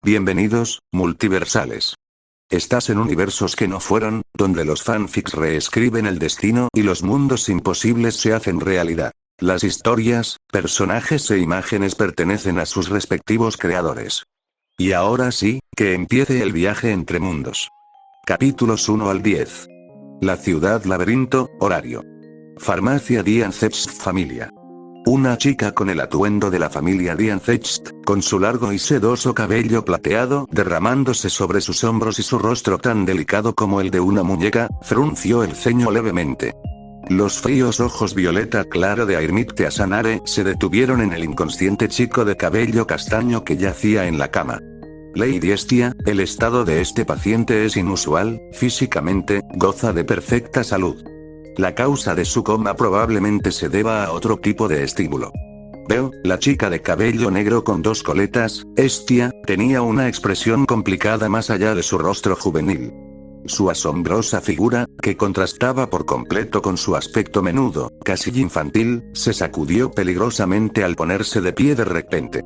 Bienvenidos, multiversales. Estás en universos que no fueron, donde los fanfics reescriben el destino y los mundos imposibles se hacen realidad. Las historias, personajes e imágenes pertenecen a sus respectivos creadores. Y ahora sí, que empiece el viaje entre mundos. Capítulos 1 al 10. La ciudad laberinto, horario. Farmacia Diancecht familia. Una chica con el atuendo de la familia Diancecht, con su largo y sedoso cabello plateado derramándose sobre sus hombros y su rostro tan delicado como el de una muñeca, frunció el ceño levemente. Los fríos ojos violeta claro de Airmit Teasanare se detuvieron en el inconsciente chico de cabello castaño que yacía en la cama. Lady Estia, el estado de este paciente es inusual, físicamente, goza de perfecta salud. La causa de su coma probablemente se deba a otro tipo de estímulo. Veo, la chica de cabello negro con dos coletas, Estia, tenía una expresión complicada más allá de su rostro juvenil. Su asombrosa figura, que contrastaba por completo con su aspecto menudo, casi infantil, se sacudió peligrosamente al ponerse de pie de repente.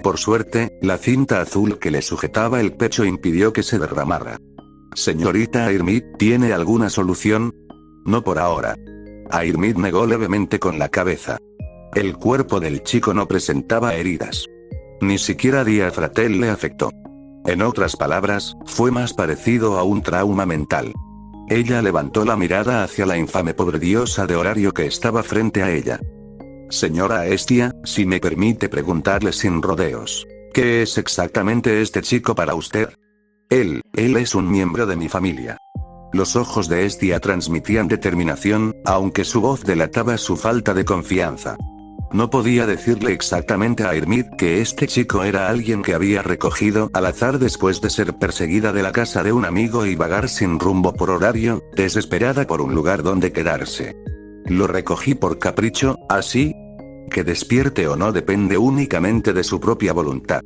Por suerte, la cinta azul que le sujetaba el pecho impidió que se derramara. Señorita Airmit, ¿tiene alguna solución? No por ahora. Airmit negó levemente con la cabeza. El cuerpo del chico no presentaba heridas. Ni siquiera Diafratel le afectó. En otras palabras, fue más parecido a un trauma mental. Ella levantó la mirada hacia la infame pobre diosa de horario que estaba frente a ella. Señora Estia, si me permite preguntarle sin rodeos, ¿qué es exactamente este chico para usted? Él es un miembro de mi familia. Los ojos de Estia transmitían determinación, aunque su voz delataba su falta de confianza. No podía decirle exactamente a Airmit que este chico era alguien que había recogido al azar después de ser perseguida de la casa de un amigo y vagar sin rumbo por horario, desesperada por un lugar donde quedarse. Lo recogí por capricho, así que despierte o no depende únicamente de su propia voluntad.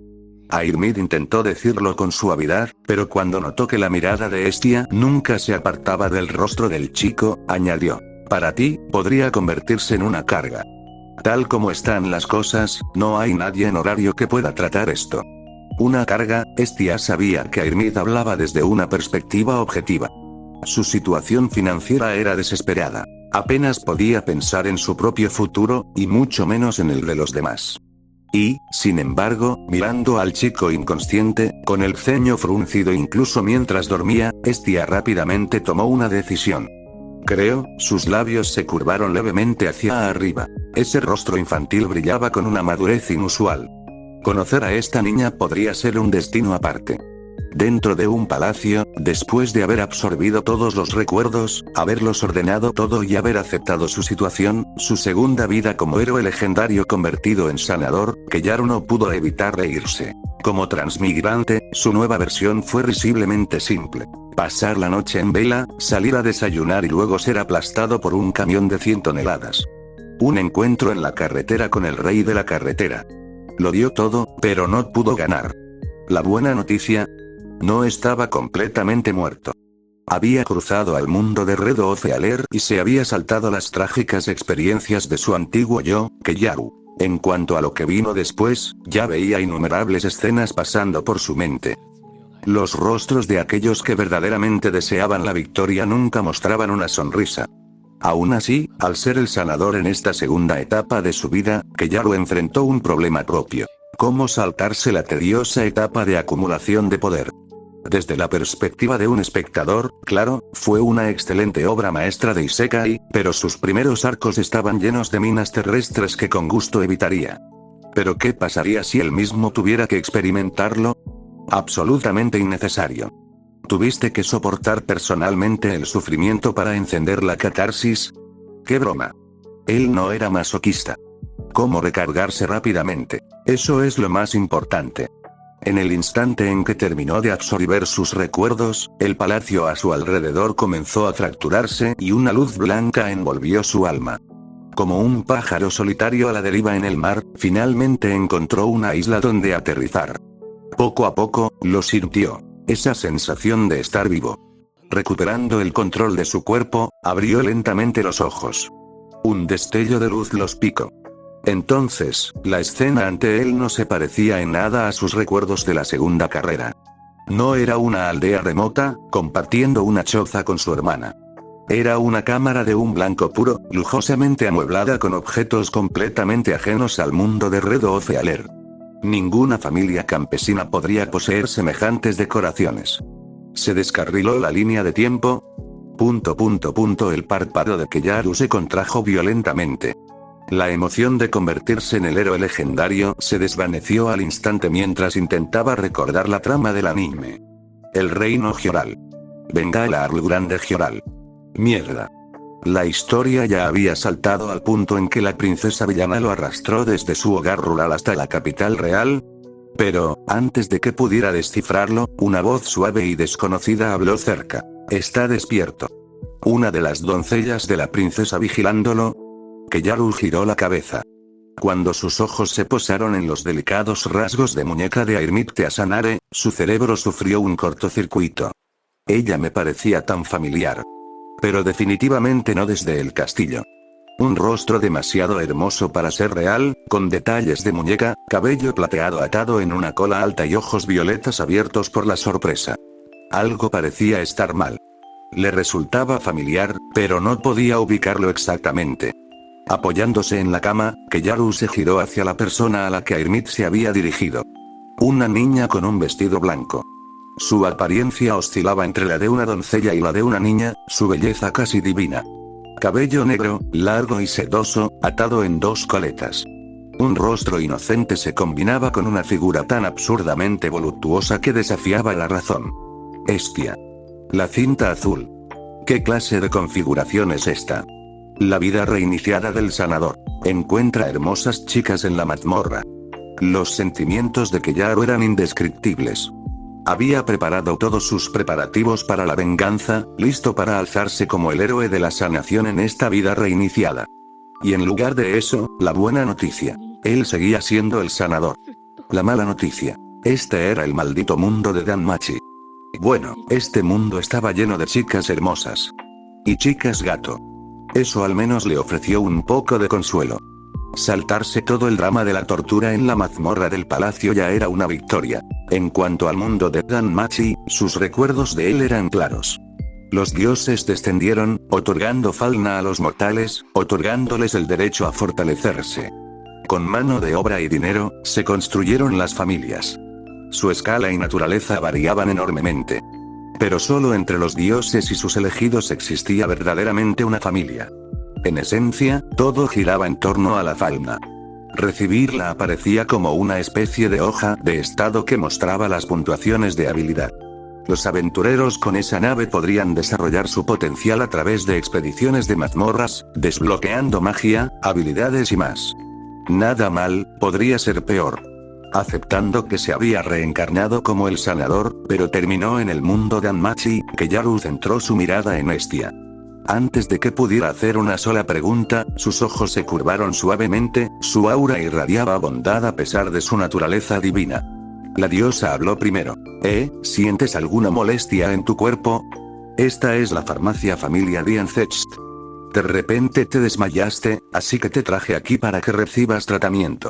Airmit intentó decirlo con suavidad, pero cuando notó que la mirada de Estia nunca se apartaba del rostro del chico, añadió: para ti, podría convertirse en una carga. Tal como están las cosas, no hay nadie en horario que pueda tratar esto. Una carga. Estia sabía que Airmit hablaba desde una perspectiva objetiva. Su situación financiera era desesperada. Apenas podía pensar en su propio futuro, y mucho menos en el de los demás. Y, sin embargo, mirando al chico inconsciente, con el ceño fruncido incluso mientras dormía, Estia rápidamente tomó una decisión. Creo, sus labios se curvaron levemente hacia arriba. Ese rostro infantil brillaba con una madurez inusual. Conocer a esta niña podría ser un destino aparte. Dentro de un palacio, después de haber absorbido todos los recuerdos, haberlos ordenado todo y haber aceptado su situación, su segunda vida como héroe legendario convertido en sanador, Keyaru no pudo evitar reírse. Como transmigrante, su nueva versión fue risiblemente simple. Pasar la noche en vela, salir a desayunar y luego ser aplastado por un camión de 100 toneladas. Un encuentro en la carretera con el rey de la carretera. Lo dio todo, pero no pudo ganar. La buena noticia: no estaba completamente muerto. Había cruzado al mundo de Red Ocealer y se había saltado las trágicas experiencias de su antiguo yo, Keyaru. En cuanto a lo que vino después, ya veía innumerables escenas pasando por su mente. Los rostros de aquellos que verdaderamente deseaban la victoria nunca mostraban una sonrisa. Aún así, al ser el sanador en esta segunda etapa de su vida, Keyaru enfrentó un problema propio. Cómo saltarse la tediosa etapa de acumulación de poder. Desde la perspectiva de un espectador, claro, fue una excelente obra maestra de Isekai, pero sus primeros arcos estaban llenos de minas terrestres que con gusto evitaría. ¿Pero qué pasaría si él mismo tuviera que experimentarlo? Absolutamente innecesario. ¿Tuviste que soportar personalmente el sufrimiento para encender la catarsis? ¡Qué broma! Él no era masoquista. ¿Cómo recargarse rápidamente? Eso es lo más importante. En el instante en que terminó de absorber sus recuerdos, el palacio a su alrededor comenzó a fracturarse y una luz blanca envolvió su alma. Como un pájaro solitario a la deriva en el mar, finalmente encontró una isla donde aterrizar. Poco a poco, lo sintió. Esa sensación de estar vivo. Recuperando el control de su cuerpo, abrió lentamente los ojos. Un destello de luz los picó. Entonces, la escena ante él no se parecía en nada a sus recuerdos de la segunda carrera. No era una aldea remota, compartiendo una choza con su hermana. Era una cámara de un blanco puro, lujosamente amueblada con objetos completamente ajenos al mundo de Red Ocealer. Ninguna familia campesina podría poseer semejantes decoraciones. Se descarriló la línea de tiempo. El párpado de Keyaru se contrajo violentamente. La emoción de convertirse en el héroe legendario se desvaneció al instante mientras intentaba recordar la trama del anime. El reino Gyoral. Bengala Arlu Grande Gyoral. Mierda. La historia ya había saltado al punto en que la princesa villana lo arrastró desde su hogar rural hasta la capital real. Pero, antes de que pudiera descifrarlo, una voz suave y desconocida habló cerca. «Está despierto». Una de las doncellas de la princesa vigilándolo. Keyaru giró la cabeza. Cuando sus ojos se posaron en los delicados rasgos de muñeca de Airmite Asanare, su cerebro sufrió un cortocircuito. Ella me parecía tan familiar. Pero definitivamente no desde el castillo. Un rostro demasiado hermoso para ser real, con detalles de muñeca, cabello plateado atado en una cola alta y ojos violetas abiertos por la sorpresa. Algo parecía estar mal. Le resultaba familiar, pero no podía ubicarlo exactamente. Apoyándose en la cama, Keyaru se giró hacia la persona a la que Airmit se había dirigido. Una niña con un vestido blanco. Su apariencia oscilaba entre la de una doncella y la de una niña, su belleza casi divina. Cabello negro, largo y sedoso, atado en dos coletas. Un rostro inocente se combinaba con una figura tan absurdamente voluptuosa que desafiaba la razón. Hestia. La cinta azul. ¿Qué clase de configuración es esta? La vida reiniciada del sanador. Encuentra hermosas chicas en la mazmorra. Los sentimientos de Keyaru eran indescriptibles. Había preparado todos sus preparativos para la venganza, listo para alzarse como el héroe de la sanación en esta vida reiniciada. Y en lugar de eso, la buena noticia. Él seguía siendo el sanador. La mala noticia. Este era el maldito mundo de Danmachi. Bueno, este mundo estaba lleno de chicas hermosas. Y chicas gato. Eso al menos le ofreció un poco de consuelo. Saltarse todo el drama de la tortura en la mazmorra del palacio ya era una victoria. En cuanto al mundo de Danmachi, sus recuerdos de él eran claros. Los dioses descendieron, otorgando fauna a los mortales, otorgándoles el derecho a fortalecerse. Con mano de obra y dinero, se construyeron las familias. Su escala y naturaleza variaban enormemente. Pero solo entre los dioses y sus elegidos existía verdaderamente una familia. En esencia, todo giraba en torno a la fauna. Recibirla aparecía como una especie de hoja de estado que mostraba las puntuaciones de habilidad. Los aventureros con esa nave podrían desarrollar su potencial a través de expediciones de mazmorras, desbloqueando magia, habilidades y más. Nada mal, podría ser peor. Aceptando que se había reencarnado como el sanador, pero terminó en el mundo Danmachi, Keyaru centró su mirada en Hestia. Antes de que pudiera hacer una sola pregunta, sus ojos se curvaron suavemente, su aura irradiaba bondad a pesar de su naturaleza divina. La diosa habló primero. ¿Sientes alguna molestia en tu cuerpo? Esta es la farmacia familia Dianzecht. De repente te desmayaste, así que te traje aquí para que recibas tratamiento.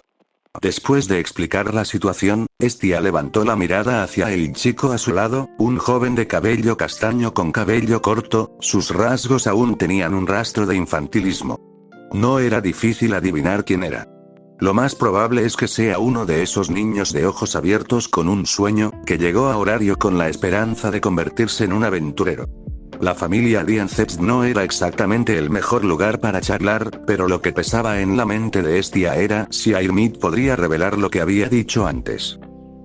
Después de explicar la situación, Hestia levantó la mirada hacia el chico a su lado, un joven de cabello castaño con cabello corto, sus rasgos aún tenían un rastro de infantilismo. No era difícil adivinar quién era. Lo más probable es que sea uno de esos niños de ojos abiertos con un sueño, que llegó a horario con la esperanza de convertirse en un aventurero. La familia Dianzecht no era exactamente el mejor lugar para charlar, pero lo que pesaba en la mente de Hestia era si Airmit podría revelar lo que había dicho antes.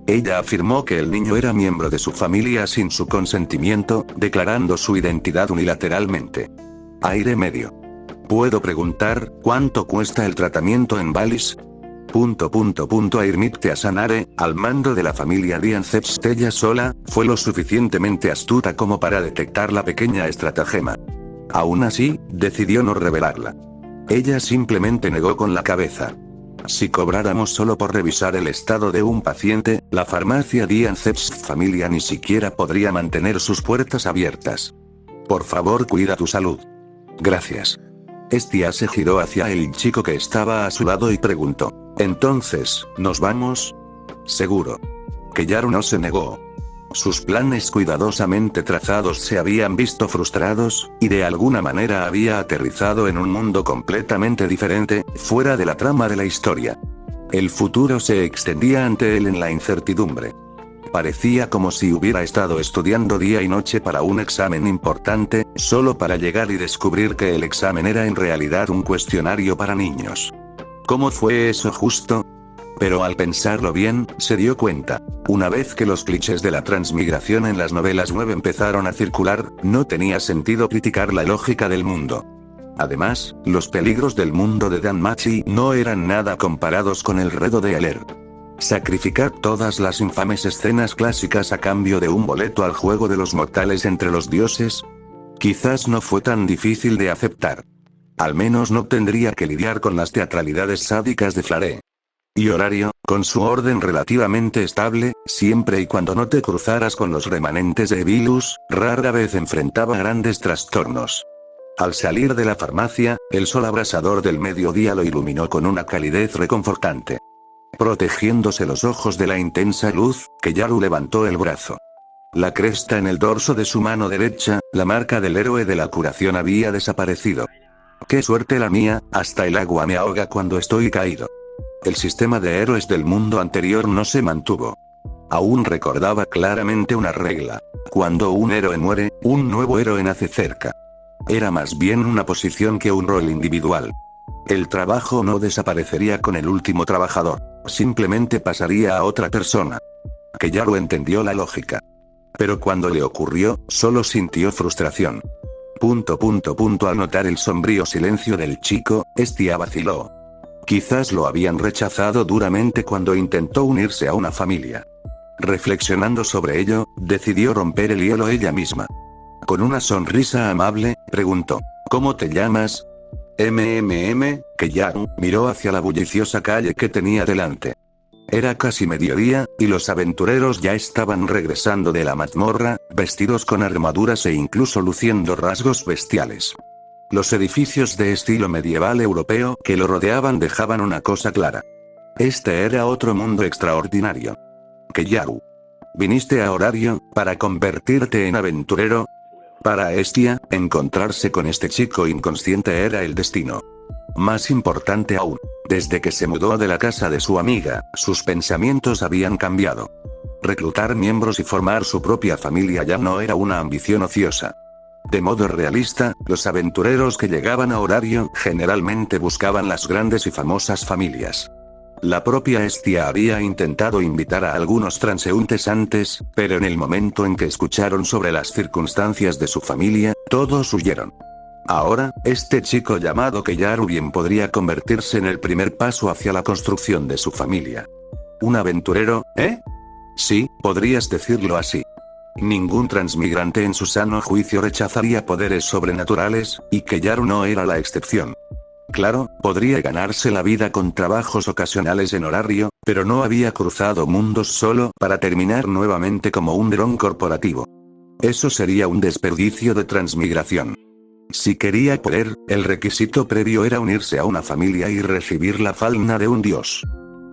Ella afirmó que el niño era miembro de su familia sin su consentimiento, declarando su identidad unilateralmente. Aire medio. ¿Puedo preguntar, cuánto cuesta el tratamiento en Valis? Airmit Asanare, al mando de la familia Dianzecht ella sola, fue lo suficientemente astuta como para detectar la pequeña estratagema. Aún así, decidió no revelarla. Ella simplemente negó con la cabeza. Si cobráramos solo por revisar el estado de un paciente, la farmacia Dianzecht familia ni siquiera podría mantener sus puertas abiertas. Por favor, cuida tu salud. Gracias. Estia se giró hacia el chico que estaba a su lado y preguntó: «¿Entonces, nos vamos?» «Seguro». Keyaru no se negó. Sus planes cuidadosamente trazados se habían visto frustrados, y de alguna manera había aterrizado en un mundo completamente diferente, fuera de la trama de la historia. El futuro se extendía ante él en la incertidumbre. Parecía como si hubiera estado estudiando día y noche para un examen importante, solo para llegar y descubrir que el examen era en realidad un cuestionario para niños. ¿Cómo fue eso justo? Pero al pensarlo bien, se dio cuenta. Una vez que los clichés de la transmigración en las novelas web empezaron a circular, no tenía sentido criticar la lógica del mundo. Además, los peligros del mundo de Danmachi no eran nada comparados con el redo de Heller. Sacrificar todas las infames escenas clásicas a cambio de un boleto al juego de los mortales entre los dioses. Quizás no fue tan difícil de aceptar. Al menos no tendría que lidiar con las teatralidades sádicas de Flare. Y Horario, con su orden relativamente estable, siempre y cuando no te cruzaras con los remanentes de Evilus, rara vez enfrentaba grandes trastornos. Al salir de la farmacia, el sol abrasador del mediodía lo iluminó con una calidez reconfortante. Protegiéndose los ojos de la intensa luz, Keyaru levantó el brazo. La cresta en el dorso de su mano derecha, la marca del héroe de la curación, había desaparecido. ¡Qué suerte la mía! Hasta el agua me ahoga cuando estoy caído. El sistema de héroes del mundo anterior no se mantuvo. Aún recordaba claramente una regla. Cuando un héroe muere, un nuevo héroe nace cerca. Era más bien una posición que un rol individual. El trabajo no desaparecería con el último trabajador, simplemente pasaría a otra persona. Keyaru entendió la lógica. Pero cuando le ocurrió, solo sintió frustración. Al notar el sombrío silencio del chico, Estia vaciló. Quizás lo habían rechazado duramente cuando intentó unirse a una familia. Reflexionando sobre ello, decidió romper el hielo ella misma. Con una sonrisa amable, preguntó: ¿Cómo te llamas? Keyaru miró hacia la bulliciosa calle que tenía delante. Era casi mediodía, y los aventureros ya estaban regresando de la mazmorra, vestidos con armaduras e incluso luciendo rasgos bestiales. Los edificios de estilo medieval europeo que lo rodeaban dejaban una cosa clara. Este era otro mundo extraordinario. Keyaru. ¿Viniste a Horario, para convertirte en aventurero? Para Estia, encontrarse con este chico inconsciente era el destino. Más importante aún, desde que se mudó de la casa de su amiga, sus pensamientos habían cambiado. Reclutar miembros y formar su propia familia ya no era una ambición ociosa. De modo realista, los aventureros que llegaban a Horario generalmente buscaban las grandes y famosas familias. La propia Estia había intentado invitar a algunos transeúntes antes, pero en el momento en que escucharon sobre las circunstancias de su familia, todos huyeron. Ahora, este chico llamado Keyaru bien podría convertirse en el primer paso hacia la construcción de su familia. ¿Un aventurero, eh? Sí, podrías decirlo así. Ningún transmigrante en su sano juicio rechazaría poderes sobrenaturales, y Keyaru no era la excepción. Claro, podría ganarse la vida con trabajos ocasionales en Horario, pero no había cruzado mundos solo para terminar nuevamente como un dron corporativo. Eso sería un desperdicio de transmigración. Si quería poder, el requisito previo era unirse a una familia y recibir la falna de un dios.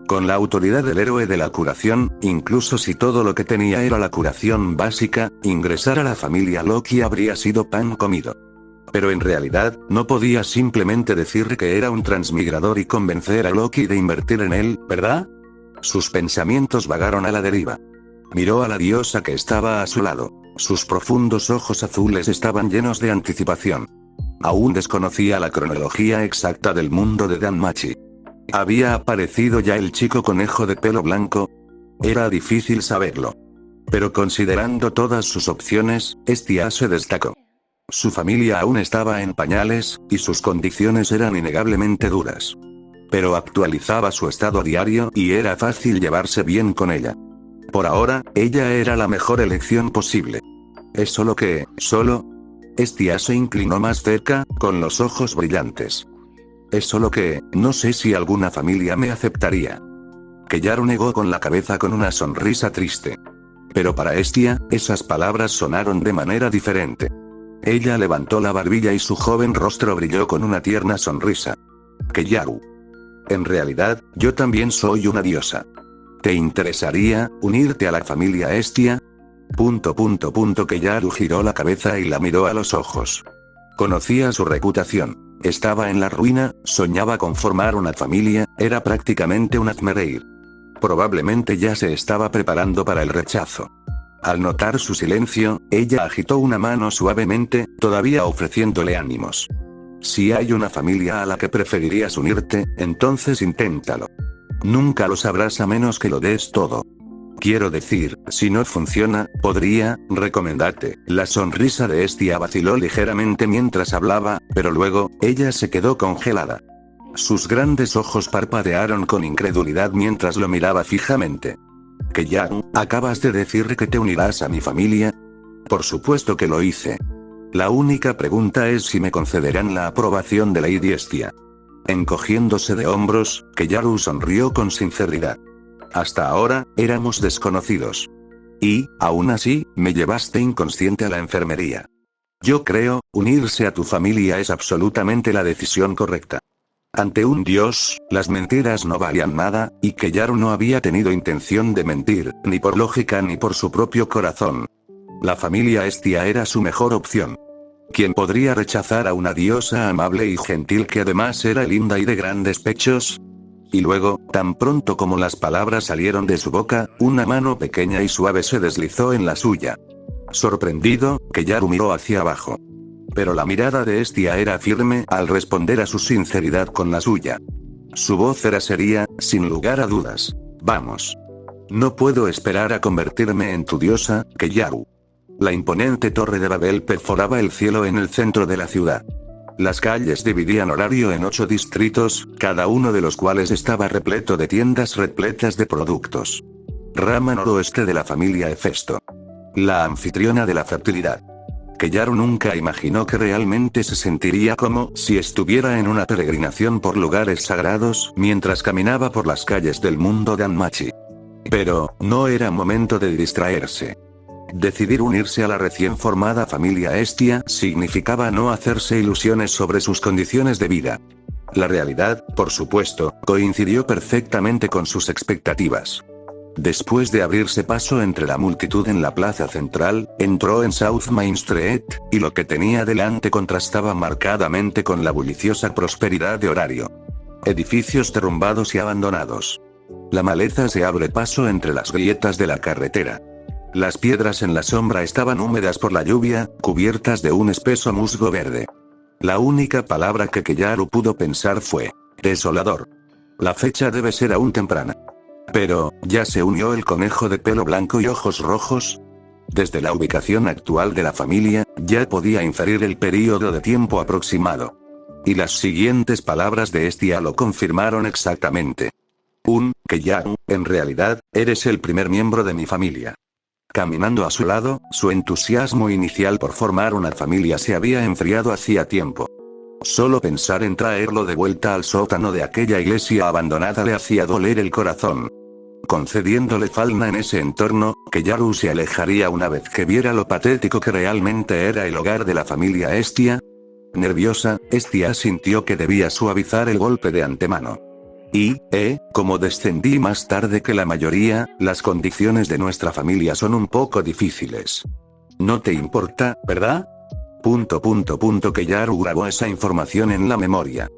Con la autoridad del héroe de la curación, incluso si todo lo que tenía era la curación básica, ingresar a la familia Loki habría sido pan comido. Pero en realidad, no podía simplemente decir que era un transmigrador y convencer a Loki de invertir en él, ¿verdad? Sus pensamientos vagaron a la deriva. Miró a la diosa que estaba a su lado. Sus profundos ojos azules estaban llenos de anticipación. Aún desconocía la cronología exacta del mundo de Danmachi. ¿Había aparecido ya el chico conejo de pelo blanco? Era difícil saberlo. Pero considerando todas sus opciones, Estia se destacó. Su familia aún estaba en pañales, y sus condiciones eran innegablemente duras. Pero actualizaba su estado diario y era fácil llevarse bien con ella. Por ahora, ella era la mejor elección posible. Es solo que, Estia se inclinó más cerca, con los ojos brillantes. Es solo que, no sé si alguna familia me aceptaría. Keyaru negó con la cabeza con una sonrisa triste. Pero para Estia, esas palabras sonaron de manera diferente. Ella levantó la barbilla y su joven rostro brilló con una tierna sonrisa. Keyaru. En realidad, yo también soy una diosa. ¿Te interesaría unirte a la familia Estia? Keyaru giró la cabeza y la miró a los ojos. Conocía su reputación. Estaba en la ruina, soñaba con formar una familia, era prácticamente un hazmereír. Probablemente ya se estaba preparando para el rechazo. Al notar su silencio, ella agitó una mano suavemente, todavía ofreciéndole ánimos. Si hay una familia a la que preferirías unirte, entonces inténtalo. Nunca lo sabrás a menos que lo des todo. Quiero decir, si no funciona, podría recomendarte. La sonrisa de Estia vaciló ligeramente mientras hablaba, pero luego, ella se quedó congelada. Sus grandes ojos parpadearon con incredulidad mientras lo miraba fijamente. Keyaru, ¿acabas de decir que te unirás a mi familia? Por supuesto que lo hice. La única pregunta es si me concederán la aprobación de Lady Estia. Encogiéndose de hombros, Keyaru sonrió con sinceridad. Hasta ahora, éramos desconocidos. Y, aún así, me llevaste inconsciente a la enfermería. Yo creo, unirse a tu familia es absolutamente la decisión correcta. Ante un dios, las mentiras no valían nada, y Keyaru no había tenido intención de mentir, ni por lógica ni por su propio corazón. La familia Estia era su mejor opción. ¿Quién podría rechazar a una diosa amable y gentil que además era linda y de grandes pechos? Y luego, tan pronto como las palabras salieron de su boca, una mano pequeña y suave se deslizó en la suya. Sorprendido, Keyaru miró hacia abajo. Pero la mirada de Estia era firme al responder a su sinceridad con la suya. Su voz era seria, sin lugar a dudas. Vamos. No puedo esperar a convertirme en tu diosa, Keyaru. La imponente torre de Babel perforaba el cielo en el centro de la ciudad. Las calles dividían horario en 8 distritos, cada uno de los cuales estaba repleto de tiendas repletas de productos. Rama noroeste de la familia Hefesto. La anfitriona de la fertilidad. Keyaru nunca imaginó que realmente se sentiría como si estuviera en una peregrinación por lugares sagrados mientras caminaba por las calles del mundo Danmachi. Pero, no era momento de distraerse. Decidir unirse a la recién formada familia Estia significaba no hacerse ilusiones sobre sus condiciones de vida. La realidad, por supuesto, coincidió perfectamente con sus expectativas. Después de abrirse paso entre la multitud en la plaza central, entró en South Main Street, y lo que tenía delante contrastaba marcadamente con la bulliciosa prosperidad de horario. Edificios derrumbados y abandonados. La maleza se abre paso entre las grietas de la carretera. Las piedras en la sombra estaban húmedas por la lluvia, cubiertas de un espeso musgo verde. La única palabra que Keyaru pudo pensar fue: desolador. La fecha debe ser aún temprana. Pero, ¿ya se unió el conejo de pelo blanco y ojos rojos? Desde la ubicación actual de la familia, ya podía inferir el período de tiempo aproximado. Y las siguientes palabras de Estia lo confirmaron exactamente. Keyaru, en realidad, eres el primer miembro de mi familia. Caminando a su lado, su entusiasmo inicial por formar una familia se había enfriado hacía tiempo. Solo pensar en traerlo de vuelta al sótano de aquella iglesia abandonada le hacía doler el corazón. Concediéndole falna en ese entorno, Keyaru se alejaría una vez que viera lo patético que realmente era el hogar de la familia Estia. Nerviosa, Estia sintió que debía suavizar el golpe de antemano. Como descendí más tarde que la mayoría, las condiciones de nuestra familia son un poco difíciles. No te importa, ¿verdad? Keyaru grabó esa información en la memoria.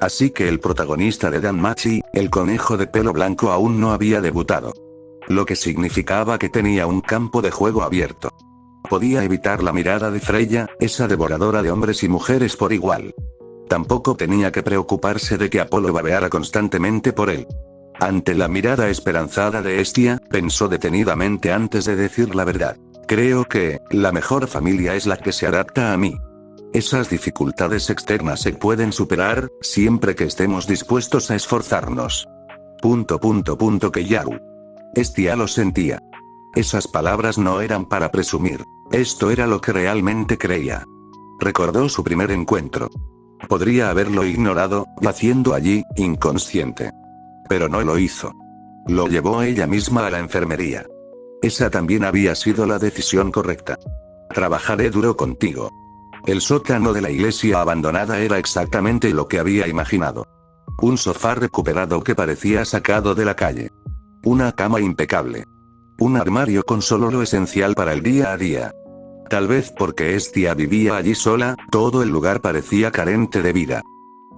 Así que el protagonista de Danmachi, el conejo de pelo blanco, aún no había debutado. Lo que significaba que tenía un campo de juego abierto. Podía evitar la mirada de Freya, esa devoradora de hombres y mujeres por igual. Tampoco tenía que preocuparse de que Apolo babeara constantemente por él. Ante la mirada esperanzada de Estia, pensó detenidamente antes de decir la verdad. Creo que, la mejor familia es la que se adapta a mí. Esas dificultades externas se pueden superar, siempre que estemos dispuestos a esforzarnos. Keyaru. Estia lo sentía. Esas palabras no eran para presumir. Esto era lo que realmente creía. Recordó su primer encuentro. Podría haberlo ignorado, yaciendo allí, inconsciente. Pero no lo hizo. Lo llevó ella misma a la enfermería. Esa también había sido la decisión correcta. Trabajaré duro contigo. El sótano de la iglesia abandonada era exactamente lo que había imaginado. Un sofá recuperado que parecía sacado de la calle. Una cama impecable. Un armario con solo lo esencial para el día a día. Tal vez porque Estia vivía allí sola, todo el lugar parecía carente de vida.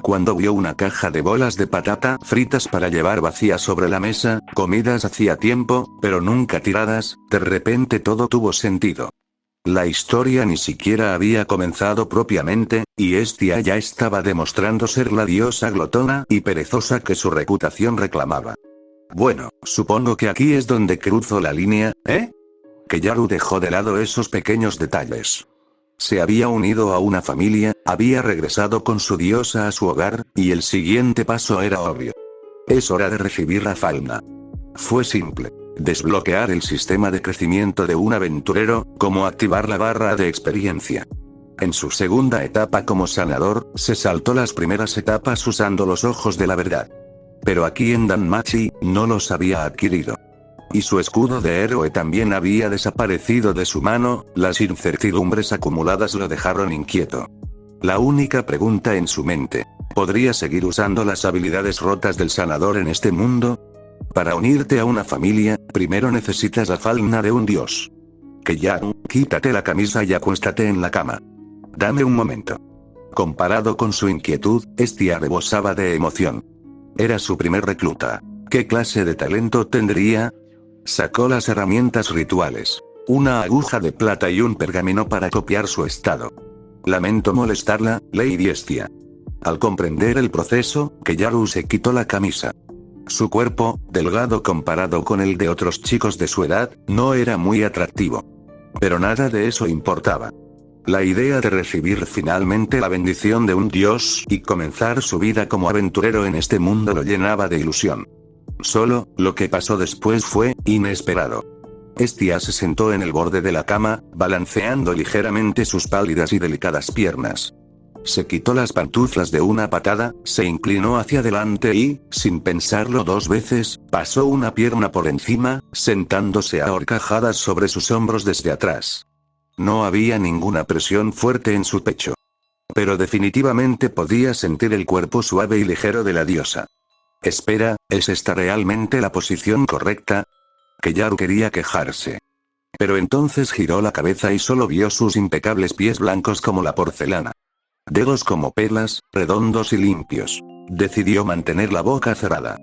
Cuando vio una caja de bolas de patata fritas para llevar vacías sobre la mesa, comidas hacía tiempo, pero nunca tiradas, de repente todo tuvo sentido. La historia ni siquiera había comenzado propiamente, y Estia ya estaba demostrando ser la diosa glotona y perezosa que su reputación reclamaba. Bueno, supongo que aquí es donde cruzo la línea, ¿eh? Que Yaru dejó de lado esos pequeños detalles. Se había unido a una familia, había regresado con su diosa a su hogar, y el siguiente paso era obvio. Es hora de recibir a Falna. Fue simple. Desbloquear el sistema de crecimiento de un aventurero, como activar la barra de experiencia. En su segunda etapa como sanador, se saltó las primeras etapas usando los ojos de la verdad. Pero aquí en Danmachi, no los había adquirido. Y su escudo de héroe también había desaparecido de su mano, las incertidumbres acumuladas lo dejaron inquieto. La única pregunta en su mente: ¿podría seguir usando las habilidades rotas del sanador en este mundo? Para unirte a una familia, primero necesitas la falna de un dios. Yaru, quítate la camisa y acuéstate en la cama. Dame un momento. Comparado con su inquietud, Estia rebosaba de emoción. Era su primer recluta. ¿Qué clase de talento tendría? Sacó las herramientas rituales. Una aguja de plata y un pergamino para copiar su estado. Lamento molestarla, Lady Estia. Al comprender el proceso, Yaru se quitó la camisa. Su cuerpo, delgado comparado con el de otros chicos de su edad, no era muy atractivo. Pero nada de eso importaba. La idea de recibir finalmente la bendición de un dios y comenzar su vida como aventurero en este mundo lo llenaba de ilusión. Solo, lo que pasó después fue inesperado. Estia se sentó en el borde de la cama, balanceando ligeramente sus pálidas y delicadas piernas. Se quitó las pantuflas de una patada, se inclinó hacia adelante y, sin pensarlo dos veces, pasó una pierna por encima, sentándose a horcajadas sobre sus hombros desde atrás. No había ninguna presión fuerte en su pecho. Pero definitivamente podía sentir el cuerpo suave y ligero de la diosa. Espera, ¿es esta realmente la posición correcta? Yaru quería quejarse. Pero entonces giró la cabeza y solo vio sus impecables pies blancos como la porcelana. Dedos como perlas, redondos y limpios. Decidió mantener la boca cerrada.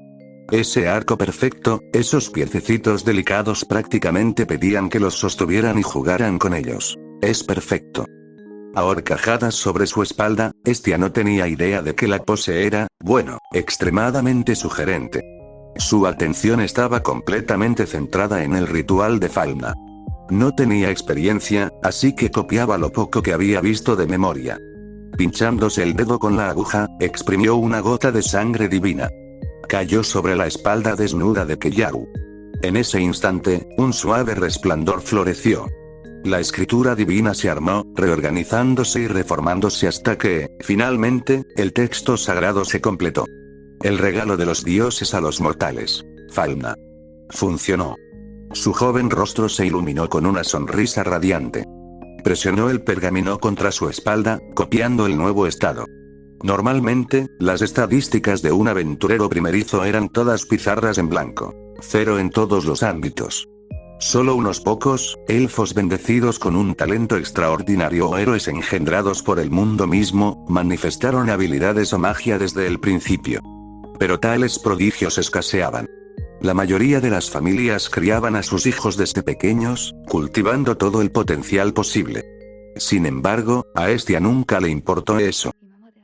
Ese arco perfecto, esos piececitos delicados prácticamente pedían que los sostuvieran y jugaran con ellos. Es perfecto. A horcajadas sobre su espalda, Estia no tenía idea de que la pose era, bueno, extremadamente sugerente. Su atención estaba completamente centrada en el ritual de Falna. No tenía experiencia, así que copiaba lo poco que había visto de memoria. Pinchándose el dedo con la aguja, exprimió una gota de sangre divina. Cayó sobre la espalda desnuda de Yaru. En ese instante, un suave resplandor floreció. La escritura divina se armó, reorganizándose y reformándose hasta que, finalmente, el texto sagrado se completó. El regalo de los dioses a los mortales. Falna. Funcionó. Su joven rostro se iluminó con una sonrisa radiante. Presionó el pergamino contra su espalda, copiando el nuevo estado. Normalmente, las estadísticas de un aventurero primerizo eran todas pizarras en blanco. 0 en todos los ámbitos. Solo unos pocos, elfos bendecidos con un talento extraordinario o héroes engendrados por el mundo mismo, manifestaron habilidades o magia desde el principio. Pero tales prodigios escaseaban. La mayoría de las familias criaban a sus hijos desde pequeños, cultivando todo el potencial posible. Sin embargo, a Estia nunca le importó eso.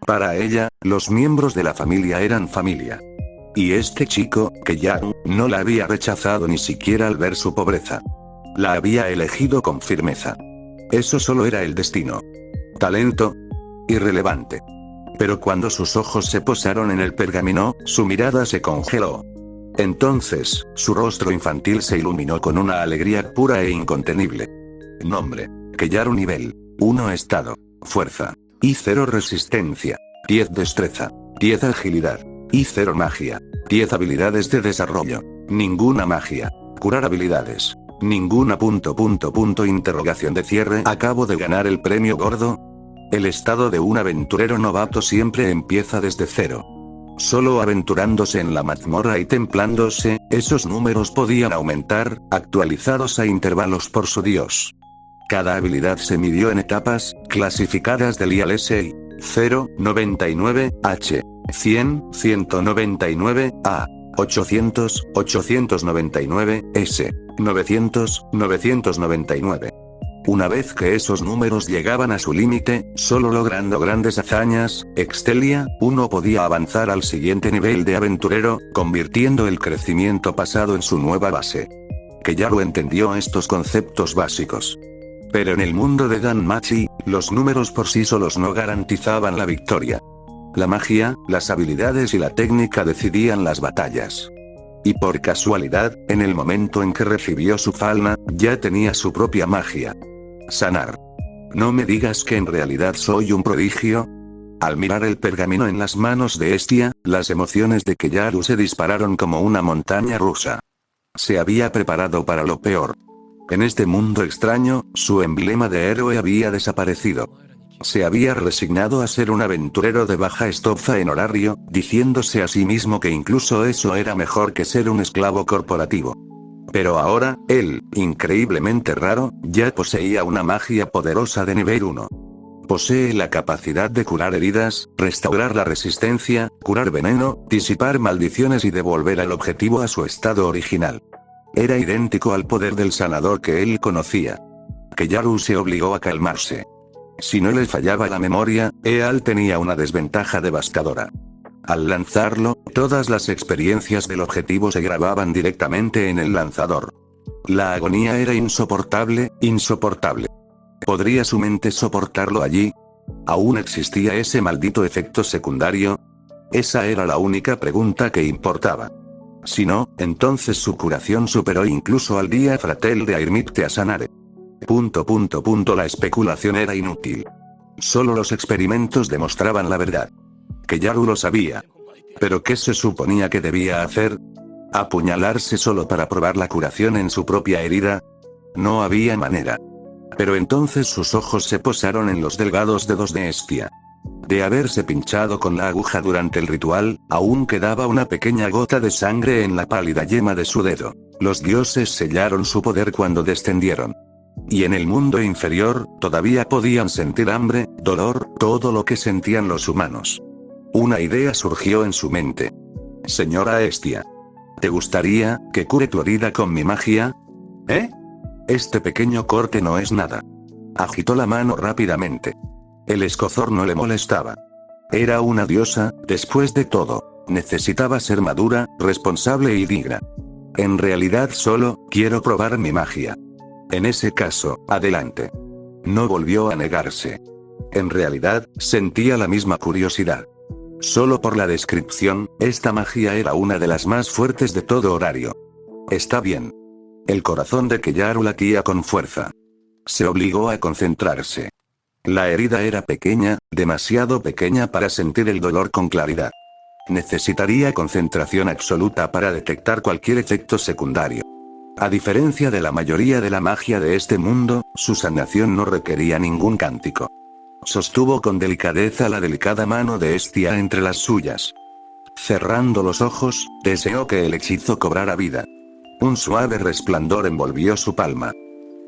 Para ella, los miembros de la familia eran familia. Y este chico, Yaru, no la había rechazado ni siquiera al ver su pobreza. La había elegido con firmeza. Eso solo era el destino. Talento. Irrelevante. Pero cuando sus ojos se posaron en el pergamino, su mirada se congeló. Entonces, su rostro infantil se iluminó con una alegría pura e incontenible. Nombre. Yaru nivel 1 estado. Fuerza. Y 0 resistencia. 10 destreza. 10 agilidad. Y 0 magia. 10 habilidades de desarrollo. Ninguna magia. Curar habilidades. Ninguna ... interrogación de cierre. ¿Acabo de ganar el premio gordo? El estado de un aventurero novato siempre empieza desde cero. Solo aventurándose en la mazmorra y templándose, esos números podían aumentar, actualizados a intervalos por su dios. Cada habilidad se midió en etapas, clasificadas del ILSI. 0, 99, H. 100, 199, A. 800, 899, S. 900, 999. Una vez que esos números llegaban a su límite, solo logrando grandes hazañas, Extelia, uno podía avanzar al siguiente nivel de aventurero, convirtiendo el crecimiento pasado en su nueva base. Keyaru entendió estos conceptos básicos. Pero en el mundo de Danmachi, los números por sí solos no garantizaban la victoria. La magia, las habilidades y la técnica decidían las batallas. Y por casualidad, en el momento en que recibió su falna, ya tenía su propia magia. Sanar. No me digas que en realidad soy un prodigio. Al mirar el pergamino en las manos de Estia, las emociones de Keyaru se dispararon como una montaña rusa. Se había preparado para lo peor. En este mundo extraño, su emblema de héroe había desaparecido. Se había resignado a ser un aventurero de baja estofa en horario, diciéndose a sí mismo que incluso eso era mejor que ser un esclavo corporativo. Pero ahora, él, increíblemente raro, ya poseía una magia poderosa de nivel 1. Posee la capacidad de curar heridas, restaurar la resistencia, curar veneno, disipar maldiciones y devolver al objetivo a su estado original. Era idéntico al poder del sanador que él conocía. Keyaru se obligó a calmarse. Si no le fallaba la memoria, Eal tenía una desventaja devastadora. Al lanzarlo, todas las experiencias del objetivo se grababan directamente en el lanzador. La agonía era insoportable, insoportable. ¿Podría su mente soportarlo allí? ¿Aún existía ese maldito efecto secundario? Esa era la única pregunta que importaba. Si no, entonces su curación superó incluso al día fratel de Airmicte Asanare. La especulación era inútil. Solo los experimentos demostraban la verdad. Keyaru lo sabía. ¿Pero qué se suponía que debía hacer? ¿Apuñalarse solo para probar la curación en su propia herida? No había manera. Pero entonces sus ojos se posaron en los delgados dedos de Estia. De haberse pinchado con la aguja durante el ritual, aún quedaba una pequeña gota de sangre en la pálida yema de su dedo. Los dioses sellaron su poder cuando descendieron. Y en el mundo inferior, todavía podían sentir hambre, dolor, todo lo que sentían los humanos. Una idea surgió en su mente. Señora Estia. ¿Te gustaría que cure tu herida con mi magia? ¿Eh? Este pequeño corte no es nada. Agitó la mano rápidamente. El escozor no le molestaba. Era una diosa, después de todo. Necesitaba ser madura, responsable y digna. En realidad solo, quiero probar mi magia. En ese caso, adelante. No volvió a negarse. En realidad, sentía la misma curiosidad. Solo por la descripción, esta magia era una de las más fuertes de todo horario. Está bien. El corazón de Keyaru latía con fuerza. Se obligó a concentrarse. La herida era pequeña, demasiado pequeña para sentir el dolor con claridad. Necesitaría concentración absoluta para detectar cualquier efecto secundario. A diferencia de la mayoría de la magia de este mundo, su sanación no requería ningún cántico. Sostuvo con delicadeza la delicada mano de Estia entre las suyas. Cerrando los ojos, deseó que el hechizo cobrara vida. Un suave resplandor envolvió su palma.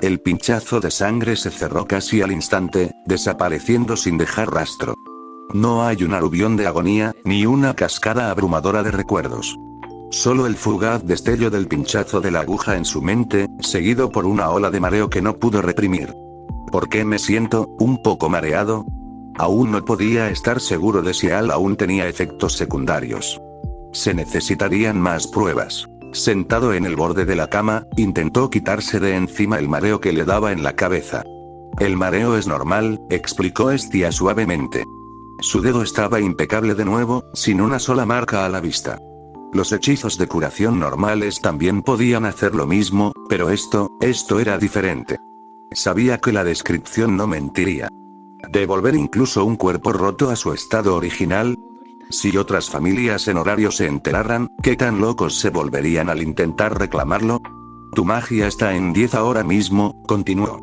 El pinchazo de sangre se cerró casi al instante, desapareciendo sin dejar rastro. No hay un aluvión de agonía, ni una cascada abrumadora de recuerdos. Solo el fugaz destello del pinchazo de la aguja en su mente, seguido por una ola de mareo que no pudo reprimir. ¿Por qué me siento un poco mareado? Aún no podía estar seguro de si Al aún tenía efectos secundarios. Se necesitarían más pruebas. Sentado en el borde de la cama, intentó quitarse de encima el mareo que le daba en la cabeza. El mareo es normal, explicó Estia suavemente. Su dedo estaba impecable de nuevo, sin una sola marca a la vista. Los hechizos de curación normales también podían hacer lo mismo, pero esto era diferente. Sabía que la descripción no mentiría. ¿Devolver incluso un cuerpo roto a su estado original? Si otras familias en horario se enteraran, ¿qué tan locos se volverían al intentar reclamarlo? Tu magia está en 10 ahora mismo, continuó.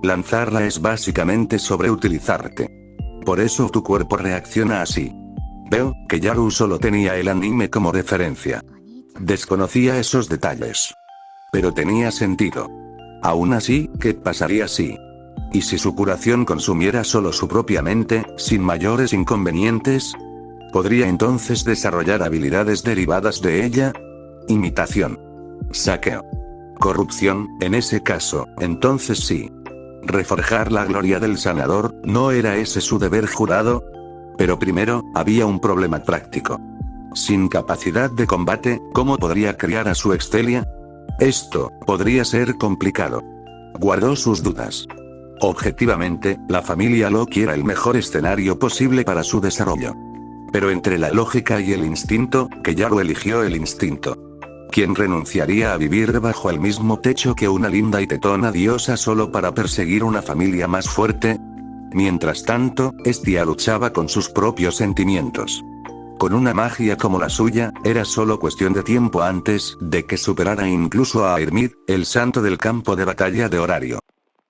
Lanzarla es básicamente sobreutilizarte. Por eso tu cuerpo reacciona así. Veo que Yaru solo tenía el anime como referencia. Desconocía esos detalles. Pero tenía sentido. Aún así, ¿qué pasaría si? ¿Y si su curación consumiera solo su propia mente, sin mayores inconvenientes? ¿Podría entonces desarrollar habilidades derivadas de ella? Imitación. Saqueo. Corrupción, en ese caso, entonces sí. Reforjar la gloria del sanador, ¿no era ese su deber jurado? Pero primero, había un problema práctico. Sin capacidad de combate, ¿cómo podría criar a su Excelia? Esto podría ser complicado. Guardó sus dudas. Objetivamente, la familia Loki era el mejor escenario posible para su desarrollo. Pero entre la lógica y el instinto, que Yaru eligió el instinto. ¿Quién renunciaría a vivir bajo el mismo techo que una linda y tetona diosa solo para perseguir una familia más fuerte? Mientras tanto, Estia luchaba con sus propios sentimientos. Con una magia como la suya, era solo cuestión de tiempo antes de que superara incluso a Airmid, el santo del campo de batalla de Horario.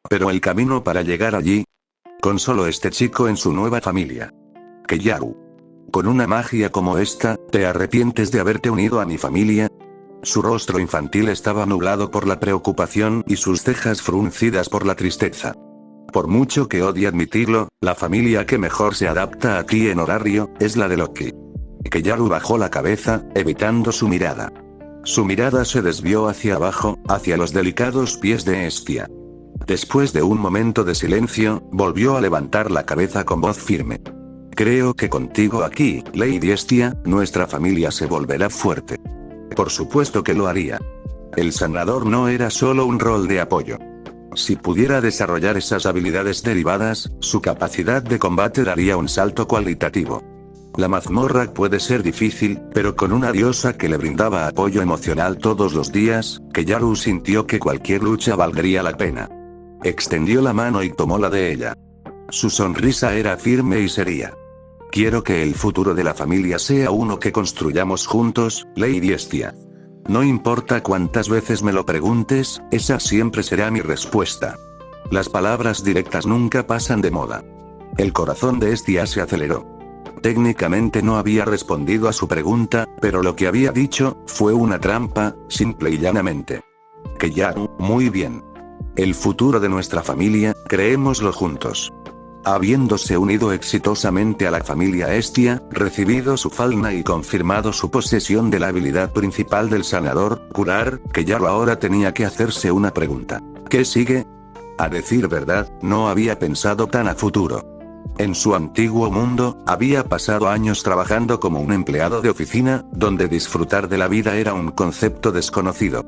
Pero el camino para llegar allí, con solo este chico en su nueva familia. Que Yaru. Con una magia como esta, ¿te arrepientes de haberte unido a mi familia? Su rostro infantil estaba nublado por la preocupación y sus cejas fruncidas por la tristeza. Por mucho que odie admitirlo, la familia que mejor se adapta aquí en Horario, es la de Loki. Que Yaru bajó la cabeza, evitando su mirada. Su mirada se desvió hacia abajo, hacia los delicados pies de Estia. Después de un momento de silencio, volvió a levantar la cabeza con voz firme. Creo que contigo aquí, Lady Estia, nuestra familia se volverá fuerte. Por supuesto que lo haría. El sanador no era solo un rol de apoyo. Si pudiera desarrollar esas habilidades derivadas, su capacidad de combate daría un salto cualitativo. La mazmorra puede ser difícil, pero con una diosa que le brindaba apoyo emocional todos los días, que Yaru sintió que cualquier lucha valdría la pena. Extendió la mano y tomó la de ella. Su sonrisa era firme y seria. Quiero que el futuro de la familia sea uno que construyamos juntos, Lady Estia. No importa cuántas veces me lo preguntes, esa siempre será mi respuesta. Las palabras directas nunca pasan de moda. El corazón de Estia se aceleró. Técnicamente no había respondido a su pregunta, pero lo que había dicho, fue una trampa, simple y llanamente. Que Yaru, muy bien. El futuro de nuestra familia, creémoslo juntos. Habiéndose unido exitosamente a la familia Estia, recibido su falna y confirmado su posesión de la habilidad principal del sanador, curar, que Yaru ahora tenía que hacerse una pregunta. ¿Qué sigue? A decir verdad, no había pensado tan a futuro. En su antiguo mundo, había pasado años trabajando como un empleado de oficina, donde disfrutar de la vida era un concepto desconocido.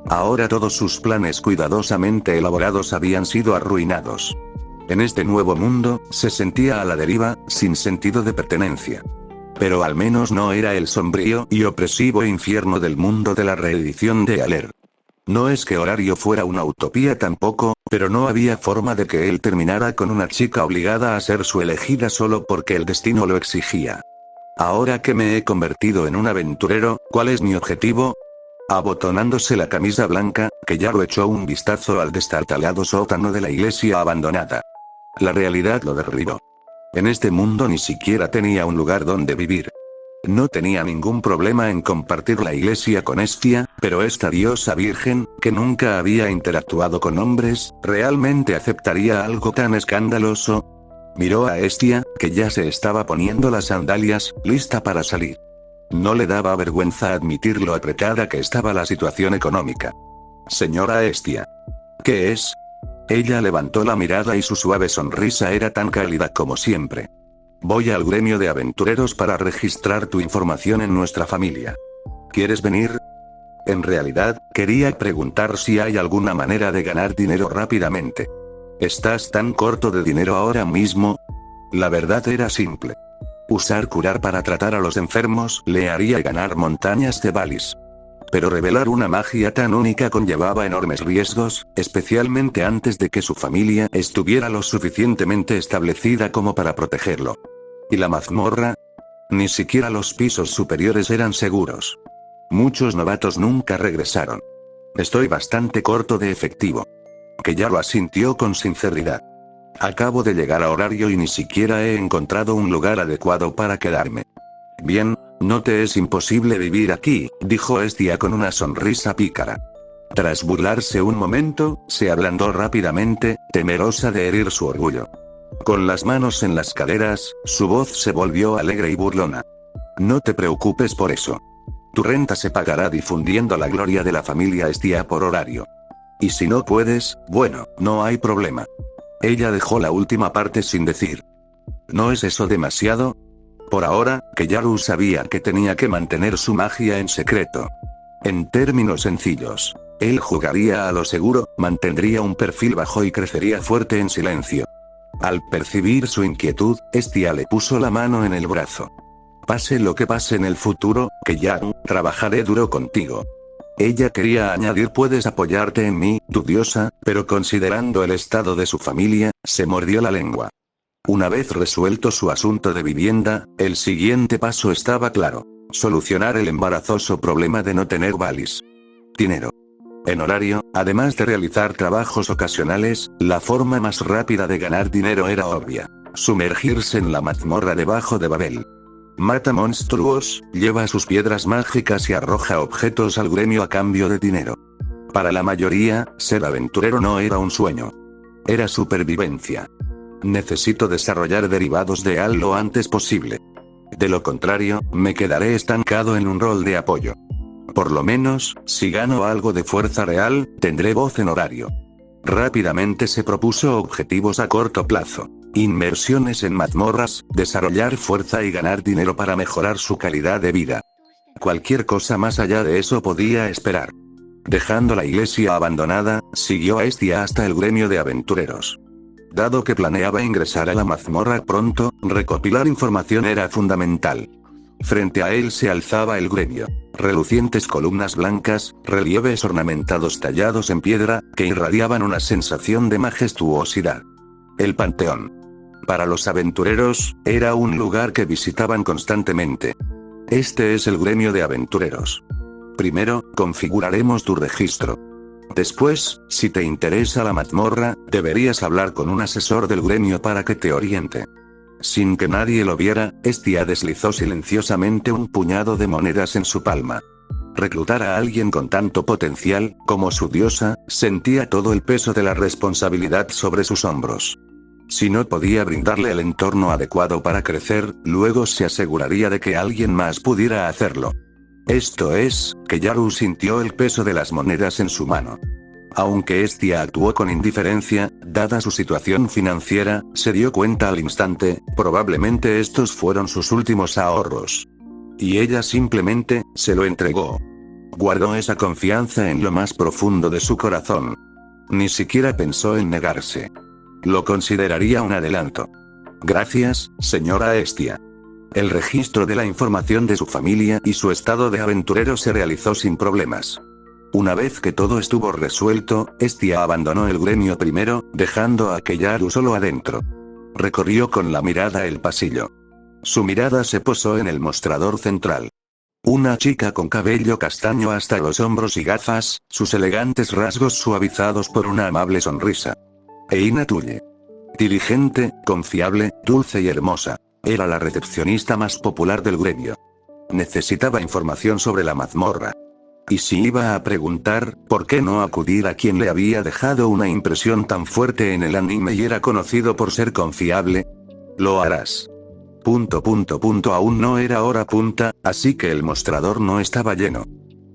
Ahora todos sus planes cuidadosamente elaborados habían sido arruinados. En este nuevo mundo, se sentía a la deriva, sin sentido de pertenencia. Pero al menos no era el sombrío y opresivo infierno del mundo de la reedición de Aler. No es que Horario fuera una utopía tampoco, pero no había forma de que él terminara con una chica obligada a ser su elegida solo porque el destino lo exigía. Ahora que me he convertido en un aventurero, ¿cuál es mi objetivo? Abotonándose la camisa blanca, que Yaru echó un vistazo al destartalado sótano de la iglesia abandonada. La realidad lo derribó. En este mundo ni siquiera tenía un lugar donde vivir. No tenía ningún problema en compartir la iglesia con Estia, pero esta diosa virgen, que nunca había interactuado con hombres, ¿realmente aceptaría algo tan escandaloso? Miró a Estia, que ya se estaba poniendo las sandalias, lista para salir. No le daba vergüenza admitir lo apretada que estaba la situación económica. Señora Estia. ¿Qué es? Ella levantó la mirada y su suave sonrisa era tan cálida como siempre. Voy al gremio de aventureros para registrar tu información en nuestra familia. ¿Quieres venir? En realidad, quería preguntar si hay alguna manera de ganar dinero rápidamente. ¿Estás tan corto de dinero ahora mismo? La verdad era simple. Usar curar para tratar a los enfermos le haría ganar montañas de Valis. Pero revelar una magia tan única conllevaba enormes riesgos, especialmente antes de que su familia estuviera lo suficientemente establecida como para protegerlo. ¿Y la mazmorra? Ni siquiera los pisos superiores eran seguros. Muchos novatos nunca regresaron. Estoy bastante corto de efectivo. Que ya lo asintió con sinceridad. Acabo de llegar a horario y ni siquiera he encontrado un lugar adecuado para quedarme. Bien, no te es imposible vivir aquí, dijo Estia con una sonrisa pícara. Tras burlarse un momento, se ablandó rápidamente, temerosa de herir su orgullo. Con las manos en las caderas, su voz se volvió alegre y burlona. No te preocupes por eso. Tu renta se pagará difundiendo la gloria de la familia Estia por horario. Y si no puedes, bueno, no hay problema. Ella dejó la última parte sin decir. ¿No es eso demasiado? Por ahora, Keyaru sabía que tenía que mantener su magia en secreto. En términos sencillos, él jugaría a lo seguro, mantendría un perfil bajo y crecería fuerte en silencio. Al percibir su inquietud, Estia le puso la mano en el brazo. Pase lo que pase en el futuro, Keyaru, trabajaré duro contigo. Ella quería añadir puedes apoyarte en mí, tu diosa, pero considerando el estado de su familia, se mordió la lengua. Una vez resuelto su asunto de vivienda, el siguiente paso estaba claro. Solucionar el embarazoso problema de no tener valis. Dinero. En horario, además de realizar trabajos ocasionales, la forma más rápida de ganar dinero era obvia. Sumergirse en la mazmorra debajo de Babel. Mata monstruos, lleva sus piedras mágicas y arroja objetos al gremio a cambio de dinero. Para la mayoría, ser aventurero no era un sueño. Era supervivencia. Necesito desarrollar derivados de AL lo antes posible. De lo contrario, me quedaré estancado en un rol de apoyo. Por lo menos, si gano algo de fuerza real, tendré voz en horario. Rápidamente se propuso objetivos a corto plazo. Inmersiones en mazmorras, desarrollar fuerza y ganar dinero para mejorar su calidad de vida. Cualquier cosa más allá de eso podía esperar. Dejando la iglesia abandonada, siguió a Estia hasta el gremio de aventureros. Dado que planeaba ingresar a la mazmorra pronto, recopilar información era fundamental. Frente a él se alzaba el gremio. Relucientes columnas blancas, relieves ornamentados tallados en piedra, que irradiaban una sensación de majestuosidad. El panteón. Para los aventureros, era un lugar que visitaban constantemente. Este es el gremio de aventureros. Primero, configuraremos tu registro. Después, si te interesa la mazmorra, deberías hablar con un asesor del gremio para que te oriente. Sin que nadie lo viera, Estia deslizó silenciosamente un puñado de monedas en su palma. Reclutar a alguien con tanto potencial, como su diosa, sentía todo el peso de la responsabilidad sobre sus hombros. Si no podía brindarle el entorno adecuado para crecer, luego se aseguraría de que alguien más pudiera hacerlo. Esto es, Keyaru sintió el peso de las monedas en su mano. Aunque Estia actuó con indiferencia, dada su situación financiera, se dio cuenta al instante, probablemente estos fueron sus últimos ahorros. Y ella simplemente, se lo entregó. Guardó esa confianza en lo más profundo de su corazón. Ni siquiera pensó en negarse. Lo consideraría un adelanto. Gracias, señora Estia. El registro de la información de su familia y su estado de aventurero se realizó sin problemas. Una vez que todo estuvo resuelto, Estia abandonó el gremio primero, dejando a Keyaru solo adentro. Recorrió con la mirada el pasillo. Su mirada se posó en el mostrador central. Una chica con cabello castaño hasta los hombros y gafas, sus elegantes rasgos suavizados por una amable sonrisa. Eina Tulle. Diligente, confiable, dulce y hermosa. Era la recepcionista más popular del gremio. Necesitaba información sobre la mazmorra. Y si iba a preguntar, ¿por qué no acudir a quien le había dejado una impresión tan fuerte en el anime y era conocido por ser confiable? Lo harás. Aún no era hora punta, así que el mostrador no estaba lleno.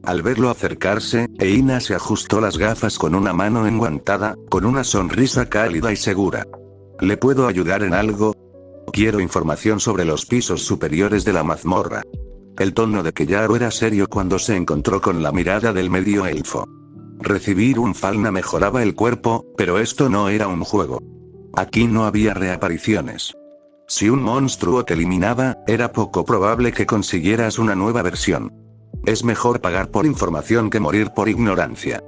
Al verlo acercarse, Eina se ajustó las gafas con una mano enguantada, con una sonrisa cálida y segura. ¿Le puedo ayudar en algo? Quiero información sobre los pisos superiores de la mazmorra. El tono de Keyaru era serio cuando se encontró con la mirada del medio elfo. Recibir un falna mejoraba el cuerpo, pero esto no era un juego. Aquí no había reapariciones. Si un monstruo te eliminaba, era poco probable que consiguieras una nueva versión. Es mejor pagar por información que morir por ignorancia.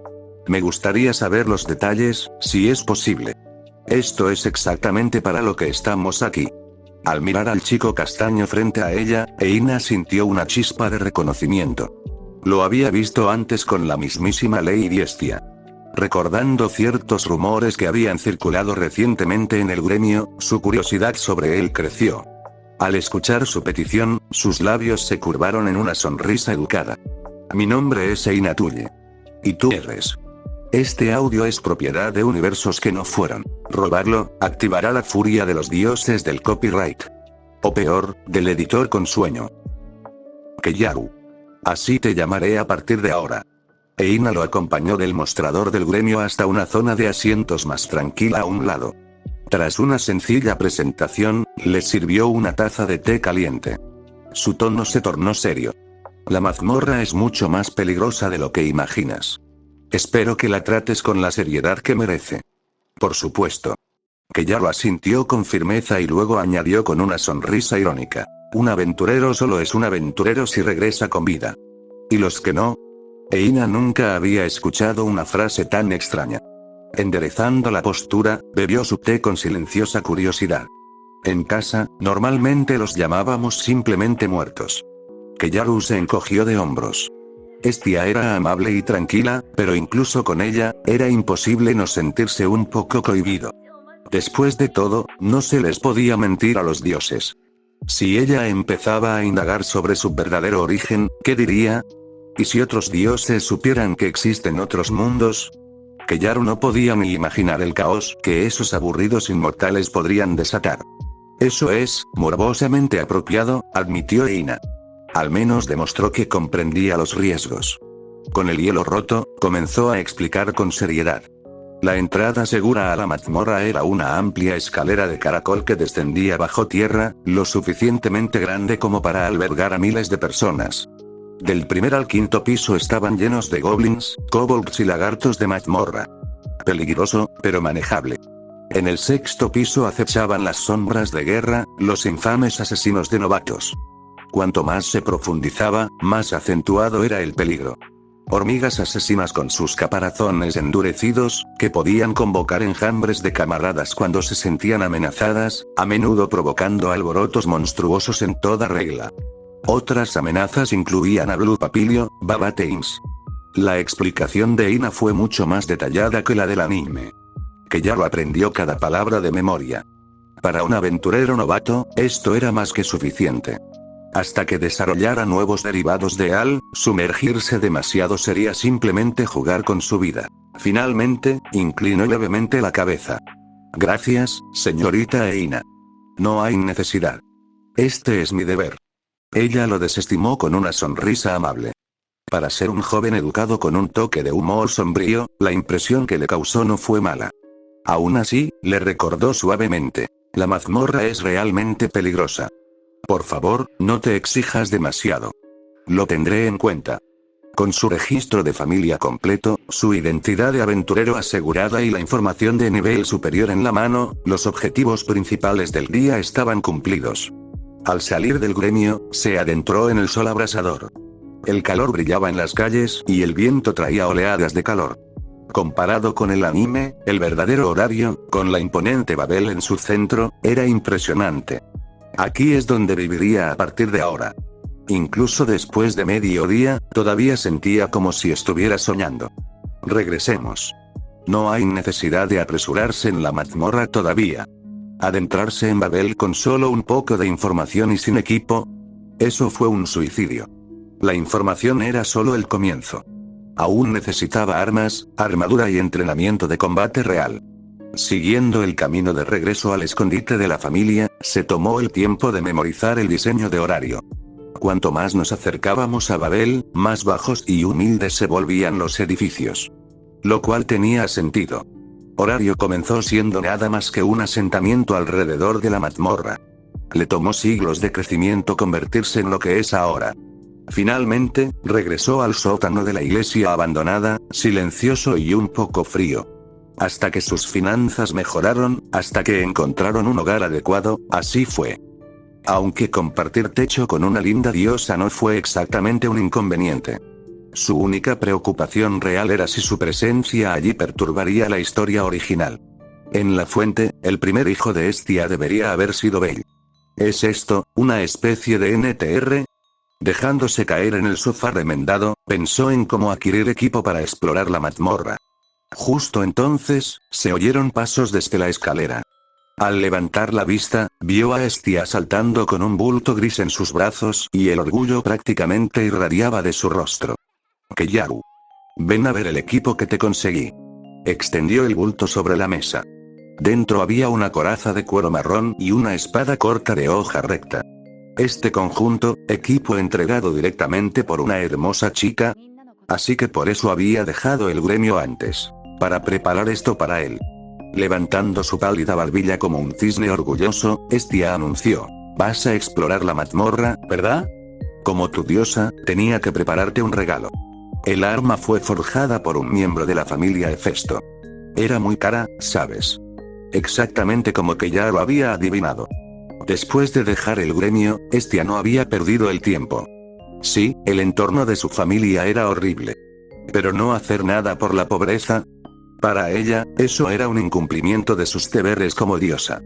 Me gustaría saber los detalles, si es posible. Esto es exactamente para lo que estamos aquí. Al mirar al chico castaño frente a ella, Eina sintió una chispa de reconocimiento. Lo había visto antes con la mismísima Lady Estia. Recordando ciertos rumores que habían circulado recientemente en el gremio, su curiosidad sobre él creció. Al escuchar su petición, sus labios se curvaron en una sonrisa educada. Mi nombre es Eina Tulle. ¿Y tú eres? Este audio es propiedad de universos que no fueron. Robarlo, activará la furia de los dioses del copyright. O peor, del editor con sueño. Keyaru. Así te llamaré a partir de ahora. Eina lo acompañó del mostrador del gremio hasta una zona de asientos más tranquila a un lado. Tras una sencilla presentación, le sirvió una taza de té caliente. Su tono se tornó serio. La mazmorra es mucho más peligrosa de lo que imaginas. Espero que la trates con la seriedad que merece. Por supuesto. Keyaru asintió con firmeza y luego añadió con una sonrisa irónica. Un aventurero solo es un aventurero si regresa con vida. ¿Y los que no? Eina nunca había escuchado una frase tan extraña. Enderezando la postura, bebió su té con silenciosa curiosidad. En casa, normalmente los llamábamos simplemente muertos. Keyaru se encogió de hombros. Estia era amable y tranquila, pero incluso con ella, era imposible no sentirse un poco cohibido. Después de todo, no se les podía mentir a los dioses. Si ella empezaba a indagar sobre su verdadero origen, ¿qué diría? ¿Y si otros dioses supieran que existen otros mundos? Keyaru no podía ni imaginar el caos que esos aburridos inmortales podrían desatar. Eso es, morbosamente apropiado, admitió Eina. Al menos demostró que comprendía los riesgos. Con el hielo roto, comenzó a explicar con seriedad. La entrada segura a la mazmorra era una amplia escalera de caracol que descendía bajo tierra, lo suficientemente grande como para albergar a miles de personas. Del primer al quinto piso estaban llenos de goblins, kobolds y lagartos de mazmorra. Peligroso, pero manejable. En el sexto piso acechaban las sombras de guerra, los infames asesinos de novatos. Cuanto más se profundizaba, más acentuado era el peligro. Hormigas asesinas con sus caparazones endurecidos, que podían convocar enjambres de camaradas cuando se sentían amenazadas, a menudo provocando alborotos monstruosos en toda regla. Otras amenazas incluían a Blue Papilio, Baba Thames. La explicación de Eina fue mucho más detallada que la del anime. Keyaru aprendió cada palabra de memoria. Para un aventurero novato, esto era más que suficiente. Hasta que desarrollara nuevos derivados de Al, sumergirse demasiado sería simplemente jugar con su vida. Finalmente, inclinó levemente la cabeza. Gracias, señorita Eina. No hay necesidad. Este es mi deber. Ella lo desestimó con una sonrisa amable. Para ser un joven educado con un toque de humor sombrío, la impresión que le causó no fue mala. Aún así, le recordó suavemente. La mazmorra es realmente peligrosa. Por favor, no te exijas demasiado. Lo tendré en cuenta. Con su registro de familia completo, su identidad de aventurero asegurada y la información de nivel superior en la mano, los objetivos principales del día estaban cumplidos. Al salir del gremio, se adentró en el sol abrasador. El calor brillaba en las calles y el viento traía oleadas de calor. Comparado con el anime, el verdadero horario, con la imponente Babel en su centro, era impresionante. Aquí es donde viviría a partir de ahora. Incluso después de mediodía, todavía sentía como si estuviera soñando. Regresemos. No hay necesidad de apresurarse en la mazmorra todavía. Adentrarse en Babel con solo un poco de información y sin equipo. Eso fue un suicidio. La información era solo el comienzo. Aún necesitaba armas, armadura y entrenamiento de combate real. Siguiendo el camino de regreso al escondite de la familia, se tomó el tiempo de memorizar el diseño de horario. Cuanto más nos acercábamos a Babel, más bajos y humildes se volvían los edificios. Lo cual tenía sentido. Horario comenzó siendo nada más que un asentamiento alrededor de la mazmorra. Le tomó siglos de crecimiento convertirse en lo que es ahora. Finalmente, regresó al sótano de la iglesia abandonada, silencioso y un poco frío. Hasta que sus finanzas mejoraron, hasta que encontraron un hogar adecuado, así fue. Aunque compartir techo con una linda diosa no fue exactamente un inconveniente. Su única preocupación real era si su presencia allí perturbaría la historia original. En la fuente, el primer hijo de Estia debería haber sido Bell. ¿Es esto, una especie de NTR? Dejándose caer en el sofá remendado, pensó en cómo adquirir equipo para explorar la mazmorra. Justo entonces, se oyeron pasos desde la escalera. Al levantar la vista, vio a Estia saltando con un bulto gris en sus brazos y el orgullo prácticamente irradiaba de su rostro. Keyaru. Ven a ver el equipo que te conseguí. Extendió el bulto sobre la mesa. Dentro había una coraza de cuero marrón y una espada corta de hoja recta. Este conjunto, equipo entregado directamente por una hermosa chica. Así que por eso había dejado el gremio antes. Para preparar esto para él. Levantando su pálida barbilla como un cisne orgulloso, Estia anunció: vas a explorar la mazmorra, ¿verdad? Como tu diosa, tenía que prepararte un regalo. El arma fue forjada por un miembro de la familia Hefesto. Era muy cara, ¿sabes? Exactamente como que ya lo había adivinado. Después de dejar el gremio, Estia no había perdido el tiempo. Sí, el entorno de su familia era horrible. Pero no hacer nada por la pobreza. Para ella, eso era un incumplimiento de sus deberes como diosa.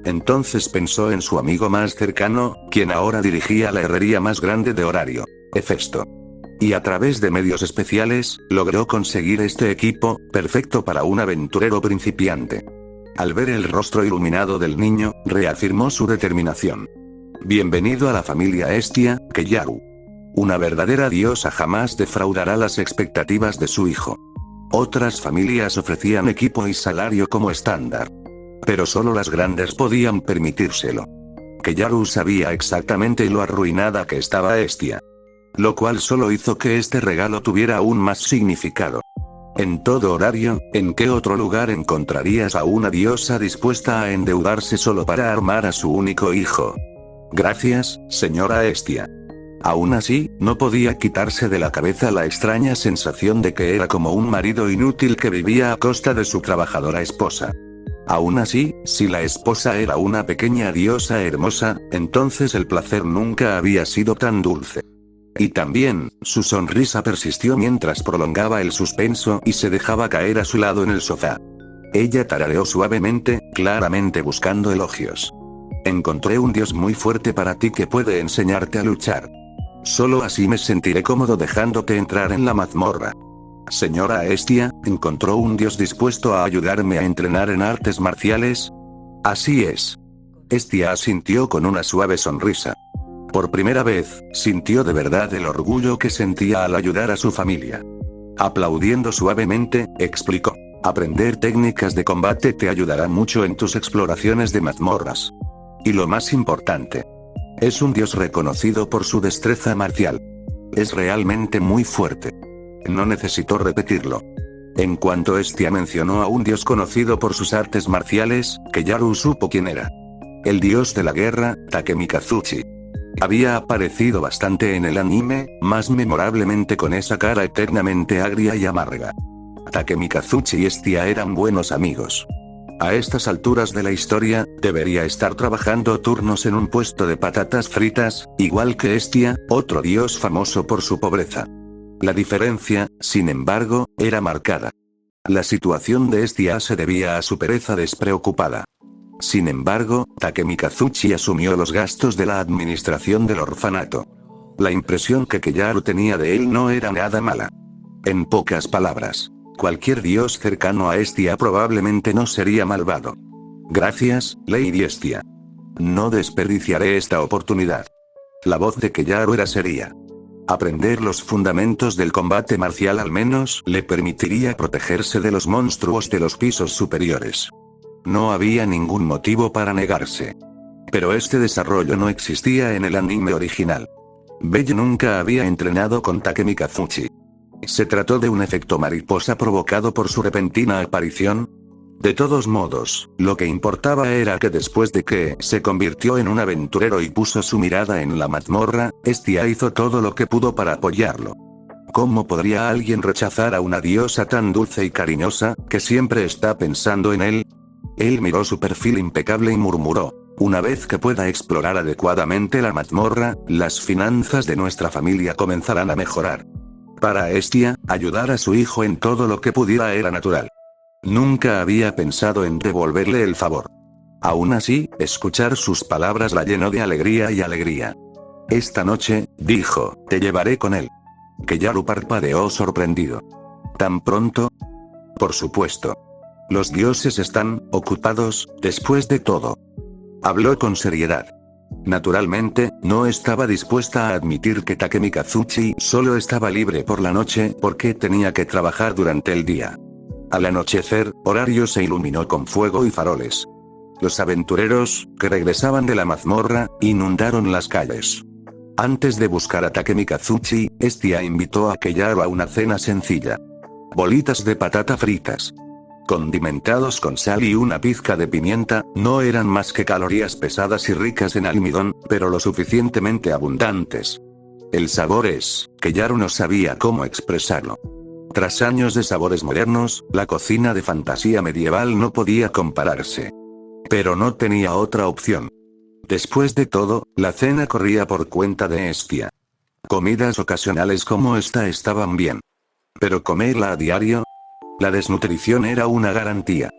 Entonces pensó en su amigo más cercano, quien ahora dirigía la herrería más grande de Horario, Hefesto. Y a través de medios especiales, logró conseguir este equipo, perfecto para un aventurero principiante. Al ver el rostro iluminado del niño, reafirmó su determinación. Bienvenido a la familia Estia, Keyaru. Una verdadera diosa jamás defraudará las expectativas de su hijo. Otras familias ofrecían equipo y salario como estándar. Pero solo las grandes podían permitírselo. Keyaru sabía exactamente lo arruinada que estaba Estia. Lo cual solo hizo que este regalo tuviera aún más significado. En todo Horario, ¿en qué otro lugar encontrarías a una diosa dispuesta a endeudarse solo para armar a su único hijo? Gracias, señora Estia. Aún así, no podía quitarse de la cabeza la extraña sensación de que era como un marido inútil que vivía a costa de su trabajadora esposa. Aún así, si la esposa era una pequeña diosa hermosa, entonces el placer nunca había sido tan dulce. Y también, su sonrisa persistió mientras prolongaba el suspenso y se dejaba caer a su lado en el sofá. Ella tarareó suavemente, claramente buscando elogios. Encontré un dios muy fuerte para ti que puede enseñarte a luchar. Solo así me sentiré cómodo dejándote entrar en la mazmorra. Señora Estia, ¿encontró un dios dispuesto a ayudarme a entrenar en artes marciales? Así es. Estia asintió con una suave sonrisa. Por primera vez, sintió de verdad el orgullo que sentía al ayudar a su familia. Aplaudiendo suavemente, explicó: aprender técnicas de combate te ayudará mucho en tus exploraciones de mazmorras. Y lo más importante, es un dios reconocido por su destreza marcial. Es realmente muy fuerte. No necesito repetirlo. En cuanto Estia mencionó a un dios conocido por sus artes marciales, Keyaru supo quién era. El dios de la guerra, Takemikazuchi. Había aparecido bastante en el anime, más memorablemente con esa cara eternamente agria y amarga. Takemikazuchi y Estia eran buenos amigos. A estas alturas de la historia, debería estar trabajando turnos en un puesto de patatas fritas, igual que Estia, otro dios famoso por su pobreza. La diferencia, sin embargo, era marcada. La situación de Estia se debía a su pereza despreocupada. Sin embargo, Takemikazuchi asumió los gastos de la administración del orfanato. La impresión que Keyaru tenía de él no era nada mala. En pocas palabras, cualquier dios cercano a Estia probablemente no sería malvado. Gracias, Lady Estia. No desperdiciaré esta oportunidad. La voz de Keyaru era seria. Aprender los fundamentos del combate marcial al menos le permitiría protegerse de los monstruos de los pisos superiores. No había ningún motivo para negarse. Pero este desarrollo no existía en el anime original. Belle nunca había entrenado con Takemikazuchi. ¿Se trató de un efecto mariposa provocado por su repentina aparición? De todos modos, lo que importaba era que después de que se convirtió en un aventurero y puso su mirada en la mazmorra, Estia hizo todo lo que pudo para apoyarlo. ¿Cómo podría alguien rechazar a una diosa tan dulce y cariñosa, que siempre está pensando en él? Él miró su perfil impecable y murmuró: una vez que pueda explorar adecuadamente la mazmorra, las finanzas de nuestra familia comenzarán a mejorar. Para Estia, ayudar a su hijo en todo lo que pudiera era natural. Nunca había pensado en devolverle el favor. Aún así, escuchar sus palabras la llenó de alegría y alegría. Esta noche, dijo, te llevaré con él. Keyaru parpadeó sorprendido. ¿Tan pronto? Por supuesto. Los dioses están ocupados, después de todo. Habló con seriedad. Naturalmente, no estaba dispuesta a admitir que Takemi Kazuchi solo estaba libre por la noche porque tenía que trabajar durante el día. Al anochecer, Horario se iluminó con fuego y faroles. Los aventureros, que regresaban de la mazmorra, inundaron las calles. Antes de buscar a Takemi Kazuchi, Estia invitó a Keyaru a una cena sencilla. Bolitas de patata fritas, condimentados con sal y una pizca de pimienta, no eran más que calorías pesadas y ricas en almidón, pero lo suficientemente abundantes. El sabor es, Keyaru no sabía cómo expresarlo. Tras años de sabores modernos, la cocina de fantasía medieval no podía compararse. Pero no tenía otra opción. Después de todo, la cena corría por cuenta de Estia. Comidas ocasionales como esta estaban bien. Pero comerla a diario, la desnutrición era una garantía.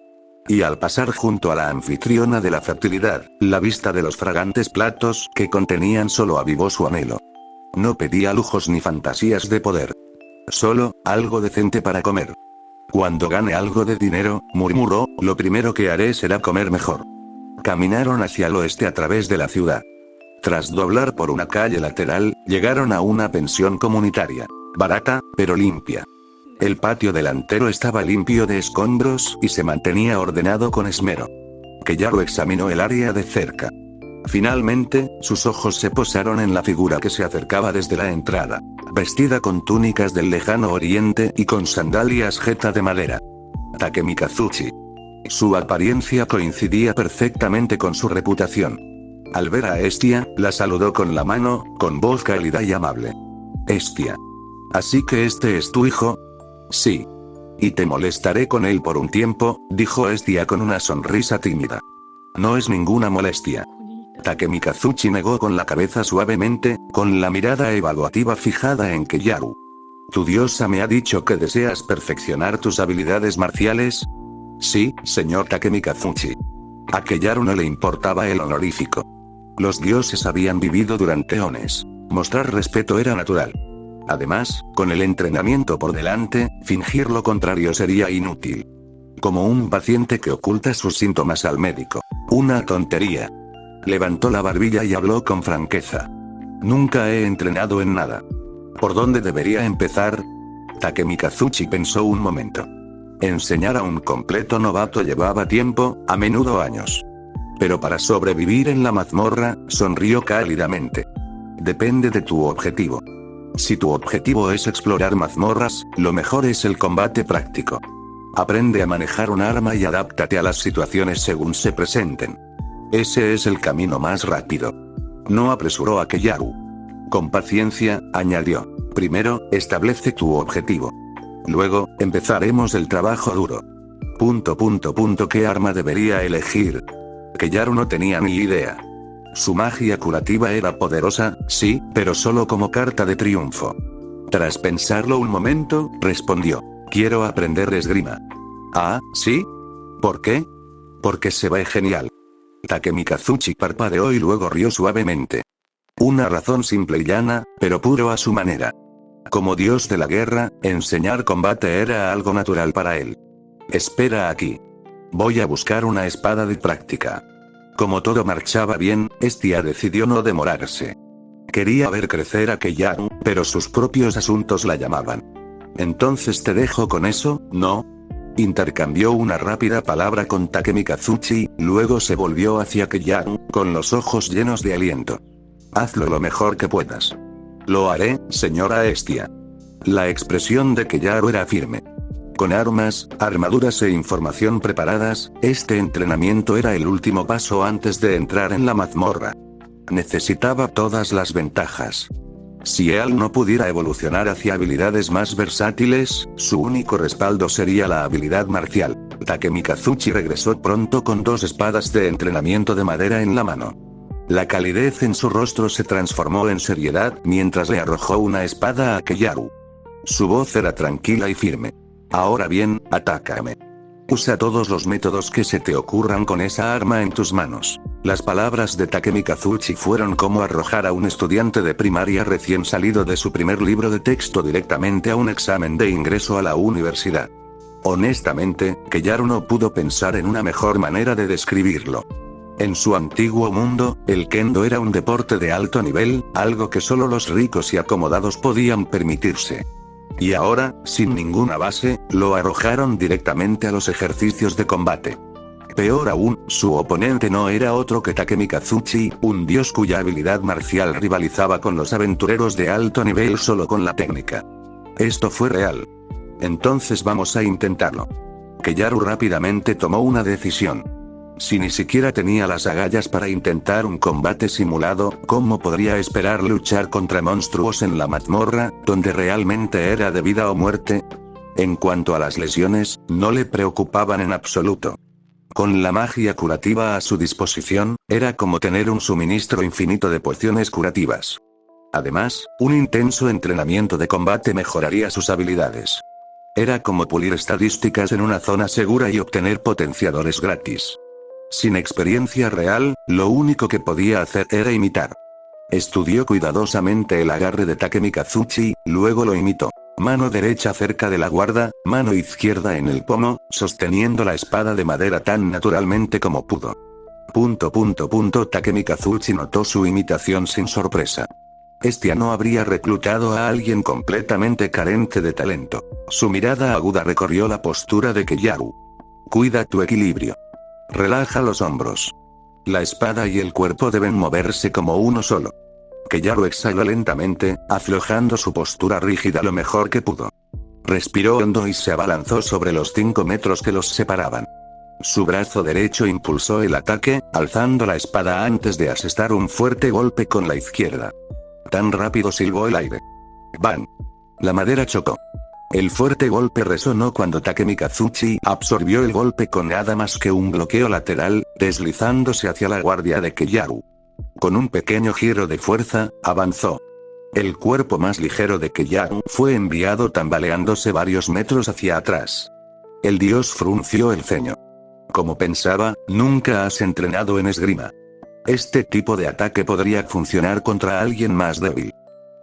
Y al pasar junto a la anfitriona de la fertilidad, la vista de los fragantes platos que contenían solo avivó su anhelo. No pedía lujos ni fantasías de poder. Solo, algo decente para comer. Cuando gane algo de dinero, murmuró, lo primero que haré será comer mejor. Caminaron hacia el oeste a través de la ciudad. Tras doblar por una calle lateral, llegaron a una pensión comunitaria. Barata, pero limpia. El patio delantero estaba limpio de escombros y se mantenía ordenado con esmero. Keyaru examinó el área de cerca. Finalmente, sus ojos se posaron en la figura que se acercaba desde la entrada, vestida con túnicas del lejano oriente y con sandalias jeta de madera. Takemi Kazuchi. Su apariencia coincidía perfectamente con su reputación. Al ver a Estia, la saludó con la mano, con voz cálida y amable. Estia. ¿Así que este es tu hijo? Sí. Y te molestaré con él por un tiempo, dijo Estia con una sonrisa tímida. No es ninguna molestia. Takemi Kazuchi negó con la cabeza suavemente, con la mirada evaluativa fijada en Keyaru. ¿Tu diosa me ha dicho que deseas perfeccionar tus habilidades marciales? Sí, señor Takemi Kazuchi. A Keyaru no le importaba el honorífico. Los dioses habían vivido durante eones. Mostrar respeto era natural. Además, con el entrenamiento por delante, fingir lo contrario sería inútil. Como un paciente que oculta sus síntomas al médico. Una tontería. Levantó la barbilla y habló con franqueza. Nunca he entrenado en nada. ¿Por dónde debería empezar? Takemi Kazuchi pensó un momento. Enseñar a un completo novato llevaba tiempo, a menudo años. Pero para sobrevivir en la mazmorra, sonrió cálidamente. Depende de tu objetivo. Si tu objetivo es explorar mazmorras, lo mejor es el combate práctico. Aprende a manejar un arma y adáptate a las situaciones según se presenten. Ese es el camino más rápido. No apresuró a Keyaru. Con paciencia, añadió. Primero, establece tu objetivo. Luego, empezaremos el trabajo duro. ¿Qué arma debería elegir? Keyaru no tenía ni idea. Su magia curativa era poderosa, sí, pero solo como carta de triunfo. Tras pensarlo un momento, respondió. Quiero aprender esgrima. Ah, ¿sí? ¿Por qué? Porque se ve genial. Takemi Kazuchi parpadeó y luego rió suavemente. Una razón simple y llana, pero puro a su manera. Como dios de la guerra, enseñar combate era algo natural para él. Espera aquí. Voy a buscar una espada de práctica. Como todo marchaba bien, Estia decidió no demorarse. Quería ver crecer a Keyaru, pero sus propios asuntos la llamaban. Entonces te dejo con eso, ¿no? Intercambió una rápida palabra con Takemi Kazuchi, luego se volvió hacia Keyaru, con los ojos llenos de aliento. Hazlo lo mejor que puedas. Lo haré, señora Estia. La expresión de Keyaru era firme. Con armas, armaduras e información preparadas, este entrenamiento era el último paso antes de entrar en la mazmorra. Necesitaba todas las ventajas. Si él no pudiera evolucionar hacia habilidades más versátiles, su único respaldo sería la habilidad marcial. Takemi Kazuchi regresó pronto con 2 espadas de entrenamiento de madera en la mano. La calidez en su rostro se transformó en seriedad mientras le arrojó una espada a Keyaru. Su voz era tranquila y firme. Ahora bien, atácame. Usa todos los métodos que se te ocurran con esa arma en tus manos. Las palabras de Takemi Kazuchi fueron como arrojar a un estudiante de primaria recién salido de su primer libro de texto directamente a un examen de ingreso a la universidad. Honestamente, Keyaru no pudo pensar en una mejor manera de describirlo. En su antiguo mundo, el kendo era un deporte de alto nivel, algo que solo los ricos y acomodados podían permitirse. Y ahora, sin ninguna base, lo arrojaron directamente a los ejercicios de combate. Peor aún, su oponente no era otro que Takemikazuchi, un dios cuya habilidad marcial rivalizaba con los aventureros de alto nivel solo con la técnica. Esto fue real. Entonces vamos a intentarlo. Keyaru rápidamente tomó una decisión. Si ni siquiera tenía las agallas para intentar un combate simulado, ¿cómo podría esperar luchar contra monstruos en la mazmorra, donde realmente era de vida o muerte? En cuanto a las lesiones, no le preocupaban en absoluto. Con la magia curativa a su disposición, era como tener un suministro infinito de pociones curativas. Además, un intenso entrenamiento de combate mejoraría sus habilidades. Era como pulir estadísticas en una zona segura y obtener potenciadores gratis. Sin experiencia real, lo único que podía hacer era imitar. Estudió cuidadosamente el agarre de Takemikazuchi, luego lo imitó. Mano derecha cerca de la guarda, mano izquierda en el pomo, sosteniendo la espada de madera tan naturalmente como pudo. Takemikazuchi notó su imitación sin sorpresa. Este no habría reclutado a alguien completamente carente de talento. Su mirada aguda recorrió la postura de Keyaru. Cuida tu equilibrio. Relaja los hombros. La espada y el cuerpo deben moverse como uno solo. Keyaru exhaló lentamente, aflojando su postura rígida lo mejor que pudo. Respiró hondo y se abalanzó sobre los 5 metros que los separaban. Su brazo derecho impulsó el ataque, alzando la espada antes de asestar un fuerte golpe con la izquierda. Tan rápido silbó el aire. ¡Bam! La madera chocó. El fuerte golpe resonó cuando Takemikazuchi absorbió el golpe con nada más que un bloqueo lateral, deslizándose hacia la guardia de Keyaru. Con un pequeño giro de fuerza, avanzó. El cuerpo más ligero de Keyaru fue enviado tambaleándose varios metros hacia atrás. El dios frunció el ceño. Como pensaba, nunca has entrenado en esgrima. Este tipo de ataque podría funcionar contra alguien más débil.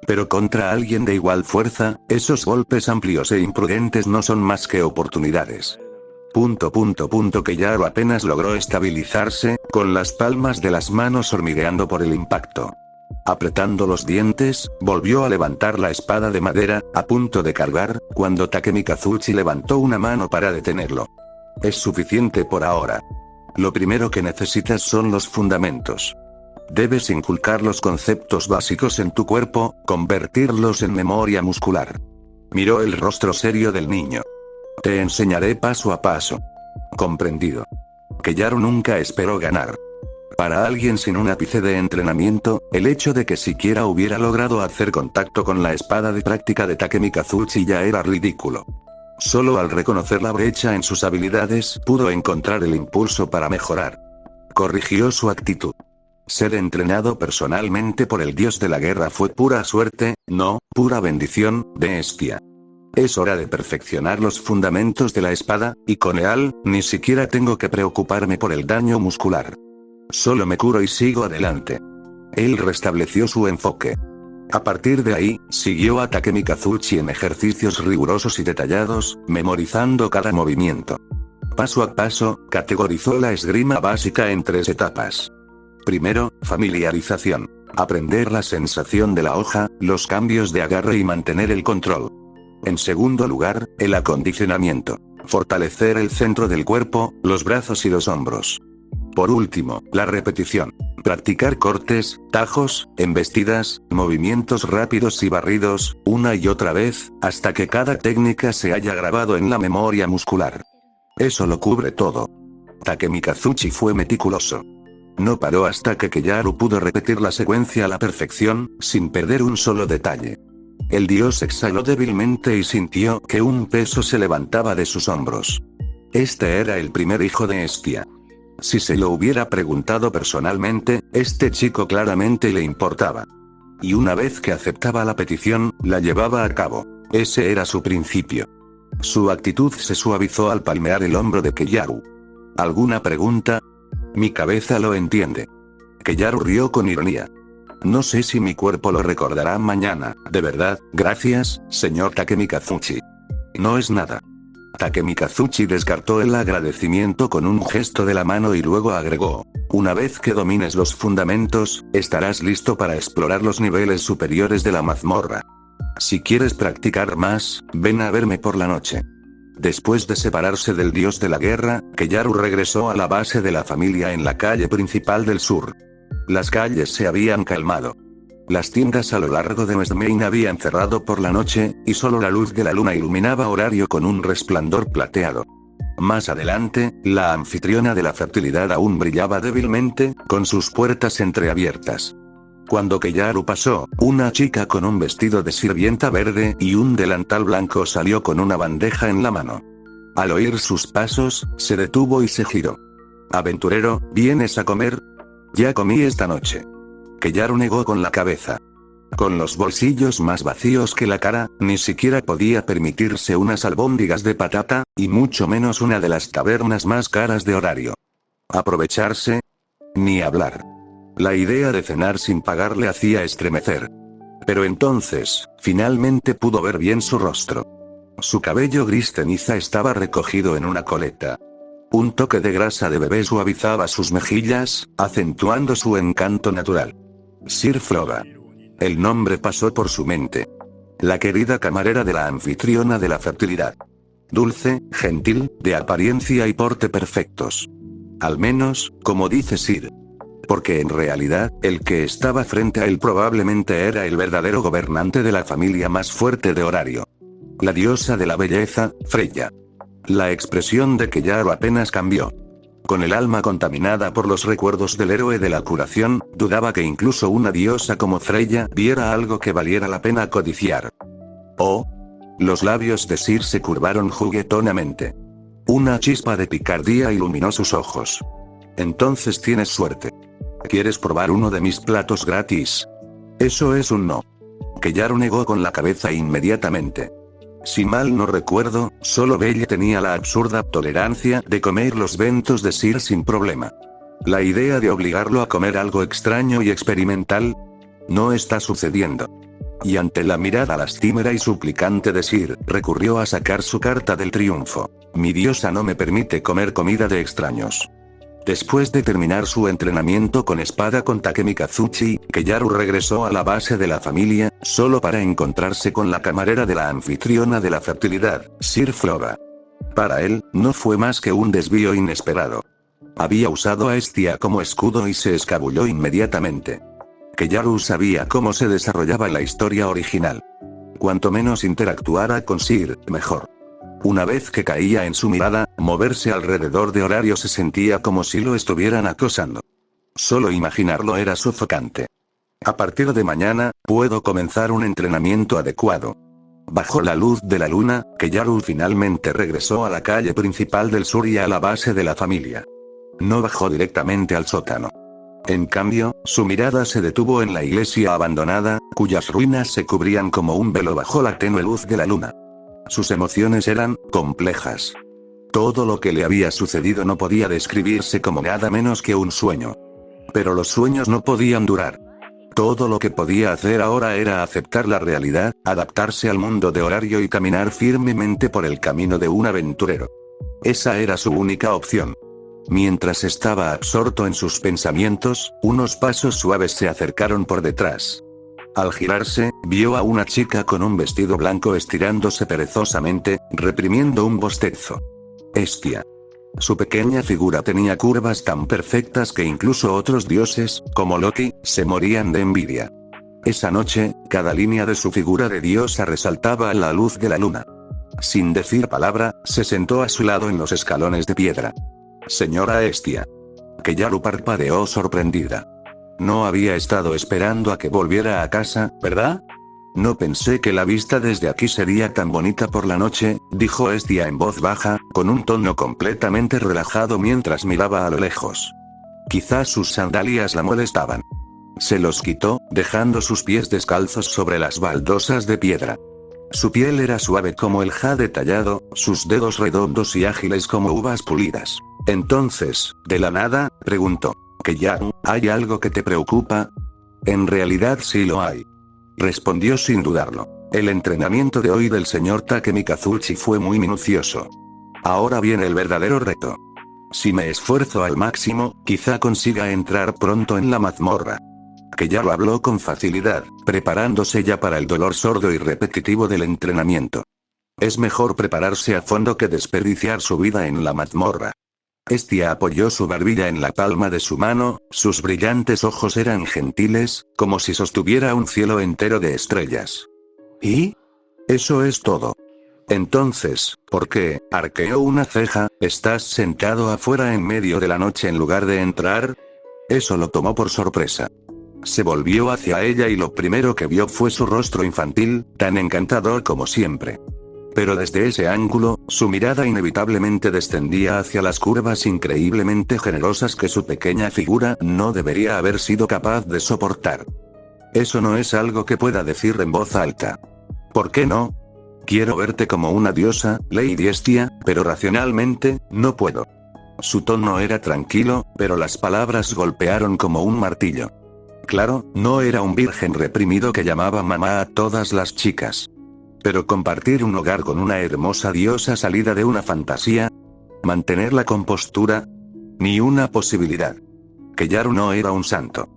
Pero contra alguien de igual fuerza, esos golpes amplios e imprudentes no son más que oportunidades. Keyaru apenas logró estabilizarse, con las palmas de las manos hormigueando por el impacto. Apretando los dientes, volvió a levantar la espada de madera, a punto de cargar, cuando Takemikazuchi levantó una mano para detenerlo. Es suficiente por ahora. Lo primero que necesitas son los fundamentos. Debes inculcar los conceptos básicos en tu cuerpo, convertirlos en memoria muscular. Miró el rostro serio del niño. Te enseñaré paso a paso. Comprendido. Keyaru nunca esperó ganar. Para alguien sin un ápice de entrenamiento, el hecho de que siquiera hubiera logrado hacer contacto con la espada de práctica de Takemikazuchi ya era ridículo. Solo al reconocer la brecha en sus habilidades pudo encontrar el impulso para mejorar. Corrigió su actitud. Ser entrenado personalmente por el dios de la guerra fue pura suerte, no, pura bendición, bestia. Es hora de perfeccionar los fundamentos de la espada, y con él, ni siquiera tengo que preocuparme por el daño muscular. Solo me curo y sigo adelante. Él restableció su enfoque. A partir de ahí, siguió a Takemikazuchi en ejercicios rigurosos y detallados, memorizando cada movimiento. Paso a paso, categorizó la esgrima básica en 3 etapas. Primero, familiarización. Aprender la sensación de la hoja, los cambios de agarre y mantener el control. En segundo lugar, el acondicionamiento. Fortalecer el centro del cuerpo, los brazos y los hombros. Por último, la repetición. Practicar cortes, tajos, embestidas, movimientos rápidos y barridos, una y otra vez, hasta que cada técnica se haya grabado en la memoria muscular. Eso lo cubre todo. Takemikazuchi fue meticuloso. No paró hasta que Keyaru pudo repetir la secuencia a la perfección, sin perder un solo detalle. El dios exhaló débilmente y sintió que un peso se levantaba de sus hombros. Este era el primer hijo de Hestia. Si se lo hubiera preguntado personalmente, este chico claramente le importaba. Y una vez que aceptaba la petición, la llevaba a cabo. Ese era su principio. Su actitud se suavizó al palmear el hombro de Keyaru. ¿Alguna pregunta? Mi cabeza lo entiende. Keyaru rió con ironía. No sé si mi cuerpo lo recordará mañana, de verdad, gracias, señor Takemikazuchi. No es nada. Takemikazuchi descartó el agradecimiento con un gesto de la mano y luego agregó: una vez que domines los fundamentos, estarás listo para explorar los niveles superiores de la mazmorra. Si quieres practicar más, ven a verme por la noche. Después de separarse del dios de la guerra, Keyaru regresó a la base de la familia en la calle principal del sur. Las calles se habían calmado. Las tiendas a lo largo de West Main habían cerrado por la noche, y solo la luz de la luna iluminaba horario con un resplandor plateado. Más adelante, la anfitriona de la fertilidad aún brillaba débilmente, con sus puertas entreabiertas. Cuando Keyaru pasó, una chica con un vestido de sirvienta verde y un delantal blanco salió con una bandeja en la mano. Al oír sus pasos, se detuvo y se giró. «Aventurero, ¿vienes a comer?» «Ya comí esta noche». Keyaru negó con la cabeza. Con los bolsillos más vacíos que la cara, ni siquiera podía permitirse unas albóndigas de patata, y mucho menos una de las tabernas más caras de horario. ¿Aprovecharse? Ni hablar. La idea de cenar sin pagar le hacía estremecer. Pero entonces, finalmente pudo ver bien su rostro. Su cabello gris ceniza estaba recogido en una coleta. Un toque de grasa de bebé suavizaba sus mejillas, acentuando su encanto natural. Sir Floba. El nombre pasó por su mente. La querida camarera de la anfitriona de la fertilidad. Dulce, gentil, de apariencia y porte perfectos. Al menos, como dice Sir. Porque en realidad, el que estaba frente a él probablemente era el verdadero gobernante de la familia más fuerte de horario. La diosa de la belleza, Freya. La expresión de Keyaru apenas cambió. Con el alma contaminada por los recuerdos del héroe de la curación, dudaba que incluso una diosa como Freya viera algo que valiera la pena codiciar. Oh. Los labios de Sir se curvaron juguetonamente. Una chispa de picardía iluminó sus ojos. Entonces tienes suerte. ¿Quieres probar uno de mis platos gratis? Eso es un no. Keyaru negó con la cabeza inmediatamente. Si mal no recuerdo, solo Belle tenía la absurda tolerancia de comer los bentos de Sir sin problema. La idea de obligarlo a comer algo extraño y experimental no está sucediendo. Y ante la mirada lastimera y suplicante de Sir, recurrió a sacar su carta del triunfo. Mi diosa no me permite comer comida de extraños. Después de terminar su entrenamiento con espada con Takemikazuchi, Keyaru regresó a la base de la familia, solo para encontrarse con la camarera de la anfitriona de la fertilidad, Sir Floba. Para él, no fue más que un desvío inesperado. Había usado a Estia como escudo y se escabulló inmediatamente. Keyaru sabía cómo se desarrollaba la historia original. Cuanto menos interactuara con Sir, mejor. Una vez que caía en su mirada, moverse alrededor de horario se sentía como si lo estuvieran acosando. Solo imaginarlo era sofocante. A partir de mañana, puedo comenzar un entrenamiento adecuado. Bajo la luz de la luna, Keyaru finalmente regresó a la calle principal del sur y a la base de la familia. No bajó directamente al sótano. En cambio, su mirada se detuvo en la iglesia abandonada, cuyas ruinas se cubrían como un velo bajo la tenue luz de la luna. Sus emociones eran complejas. Todo lo que le había sucedido no podía describirse como nada menos que un sueño. Pero los sueños no podían durar. Todo lo que podía hacer ahora era aceptar la realidad, adaptarse al mundo de horario y caminar firmemente por el camino de un aventurero. Esa era su única opción. Mientras estaba absorto en sus pensamientos, unos pasos suaves se acercaron por detrás. Al girarse, vio a una chica con un vestido blanco estirándose perezosamente, reprimiendo un bostezo. Estia. Su pequeña figura tenía curvas tan perfectas que incluso otros dioses, como Loki, se morían de envidia. Esa noche, cada línea de su figura de diosa resaltaba a la luz de la luna. Sin decir palabra, se sentó a su lado en los escalones de piedra. Señora Estia. Keyaru parpadeó sorprendida. No había estado esperando a que volviera a casa, ¿verdad? No pensé que la vista desde aquí sería tan bonita por la noche, dijo Estia en voz baja, con un tono completamente relajado mientras miraba a lo lejos. Quizás sus sandalias la molestaban. Se los quitó, dejando sus pies descalzos sobre las baldosas de piedra. Su piel era suave como el jade tallado, sus dedos redondos y ágiles como uvas pulidas. Entonces, de la nada, preguntó. Keyaru, ¿hay algo que te preocupa? En realidad sí lo hay. Respondió sin dudarlo. El entrenamiento de hoy del señor Takemikazuchi fue muy minucioso. Ahora viene el verdadero reto. Si me esfuerzo al máximo, quizá consiga entrar pronto en la mazmorra. Que ya lo habló con facilidad, preparándose ya para el dolor sordo y repetitivo del entrenamiento. Es mejor prepararse a fondo que desperdiciar su vida en la mazmorra. Estia apoyó su barbilla en la palma de su mano, sus brillantes ojos eran gentiles, como si sostuviera un cielo entero de estrellas. ¿Y? Eso es todo. Entonces, ¿por qué? Arqueó una ceja, ¿estás sentado afuera en medio de la noche en lugar de entrar? Eso lo tomó por sorpresa. Se volvió hacia ella y lo primero que vio fue su rostro infantil, tan encantador como siempre. Pero desde ese ángulo, su mirada inevitablemente descendía hacia las curvas increíblemente generosas que su pequeña figura no debería haber sido capaz de soportar. Eso no es algo que pueda decir en voz alta. ¿Por qué no? Quiero verte como una diosa, Lady Estia, pero racionalmente, no puedo. Su tono era tranquilo, pero las palabras golpearon como un martillo. Claro, no era un virgen reprimido que llamaba mamá a todas las chicas. Pero compartir un hogar con una hermosa diosa salida de una fantasía. Mantener la compostura. Ni una posibilidad. Keyaru no era un santo.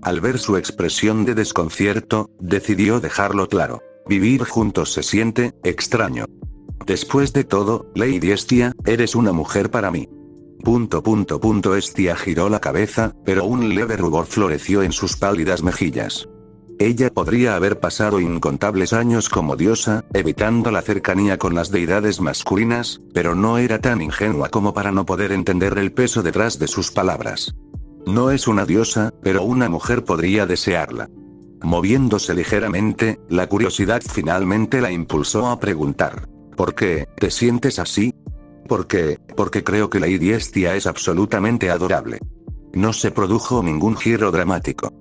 Al ver su expresión de desconcierto, decidió dejarlo claro. Vivir juntos se siente extraño. Después de todo, Lady Estia, eres una mujer para mí. Estia giró la cabeza, pero un leve rubor floreció en sus pálidas mejillas. Ella podría haber pasado incontables años como diosa, evitando la cercanía con las deidades masculinas, pero no era tan ingenua como para no poder entender el peso detrás de sus palabras. No es una diosa, pero una mujer podría desearla. Moviéndose ligeramente, la curiosidad finalmente la impulsó a preguntar. ¿Por qué te sientes así? ¿Por qué? Porque creo que Lady Estia es absolutamente adorable. No se produjo ningún giro dramático.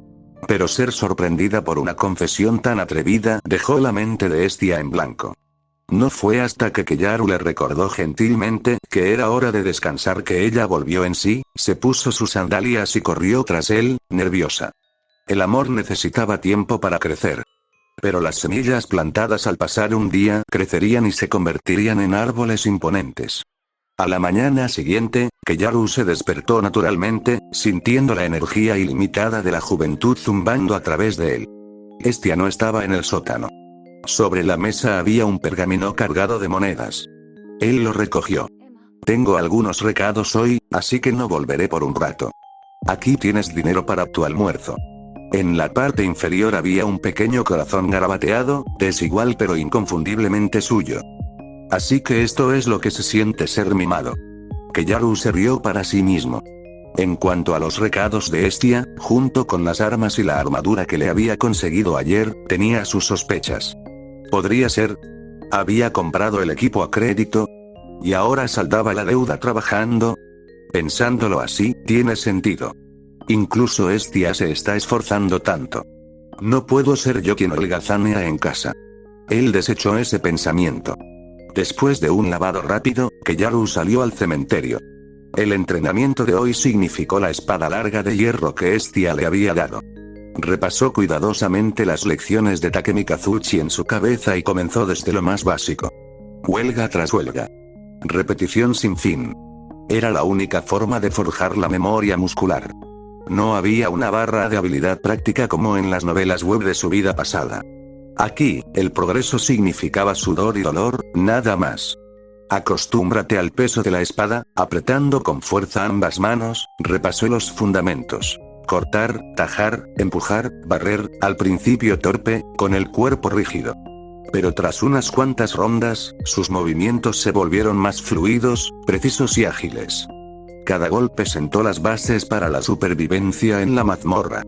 Pero ser sorprendida por una confesión tan atrevida dejó la mente de Estia en blanco. No fue hasta que Keyaru le recordó gentilmente que era hora de descansar que ella volvió en sí, se puso sus sandalias y corrió tras él, nerviosa. El amor necesitaba tiempo para crecer. Pero las semillas plantadas al pasar un día crecerían y se convertirían en árboles imponentes. A la mañana siguiente, Keyaru se despertó naturalmente, sintiendo la energía ilimitada de la juventud zumbando a través de él. Estia no estaba en el sótano. Sobre la mesa había un pergamino cargado de monedas. Él lo recogió. Tengo algunos recados hoy, así que no volveré por un rato. Aquí tienes dinero para tu almuerzo. En la parte inferior había un pequeño corazón garabateado, desigual pero inconfundiblemente suyo. Así que esto es lo que se siente ser mimado. Keyaru se rió para sí mismo. En cuanto a los recados de Estia, junto con las armas y la armadura que le había conseguido ayer, tenía sus sospechas. Podría ser. Había comprado el equipo a crédito. Y ahora saldaba la deuda trabajando. Pensándolo así, tiene sentido. Incluso Estia se está esforzando tanto. No puedo ser yo quien holgazanea en casa. Él desechó ese pensamiento. Después de un lavado rápido, Keyaru salió al cementerio. El entrenamiento de hoy significó la espada larga de hierro que Estia le había dado. Repasó cuidadosamente las lecciones de Takemi Kazuchi en su cabeza y comenzó desde lo más básico. Huelga tras huelga. Repetición sin fin. Era la única forma de forjar la memoria muscular. No había una barra de habilidad práctica como en las novelas web de su vida pasada. Aquí, el progreso significaba sudor y dolor, nada más. Acostúmbrate al peso de la espada, apretando con fuerza ambas manos, repasó los fundamentos. Cortar, tajar, empujar, barrer, al principio torpe, con el cuerpo rígido. Pero tras unas cuantas rondas, sus movimientos se volvieron más fluidos, precisos y ágiles. Cada golpe sentó las bases para la supervivencia en la mazmorra.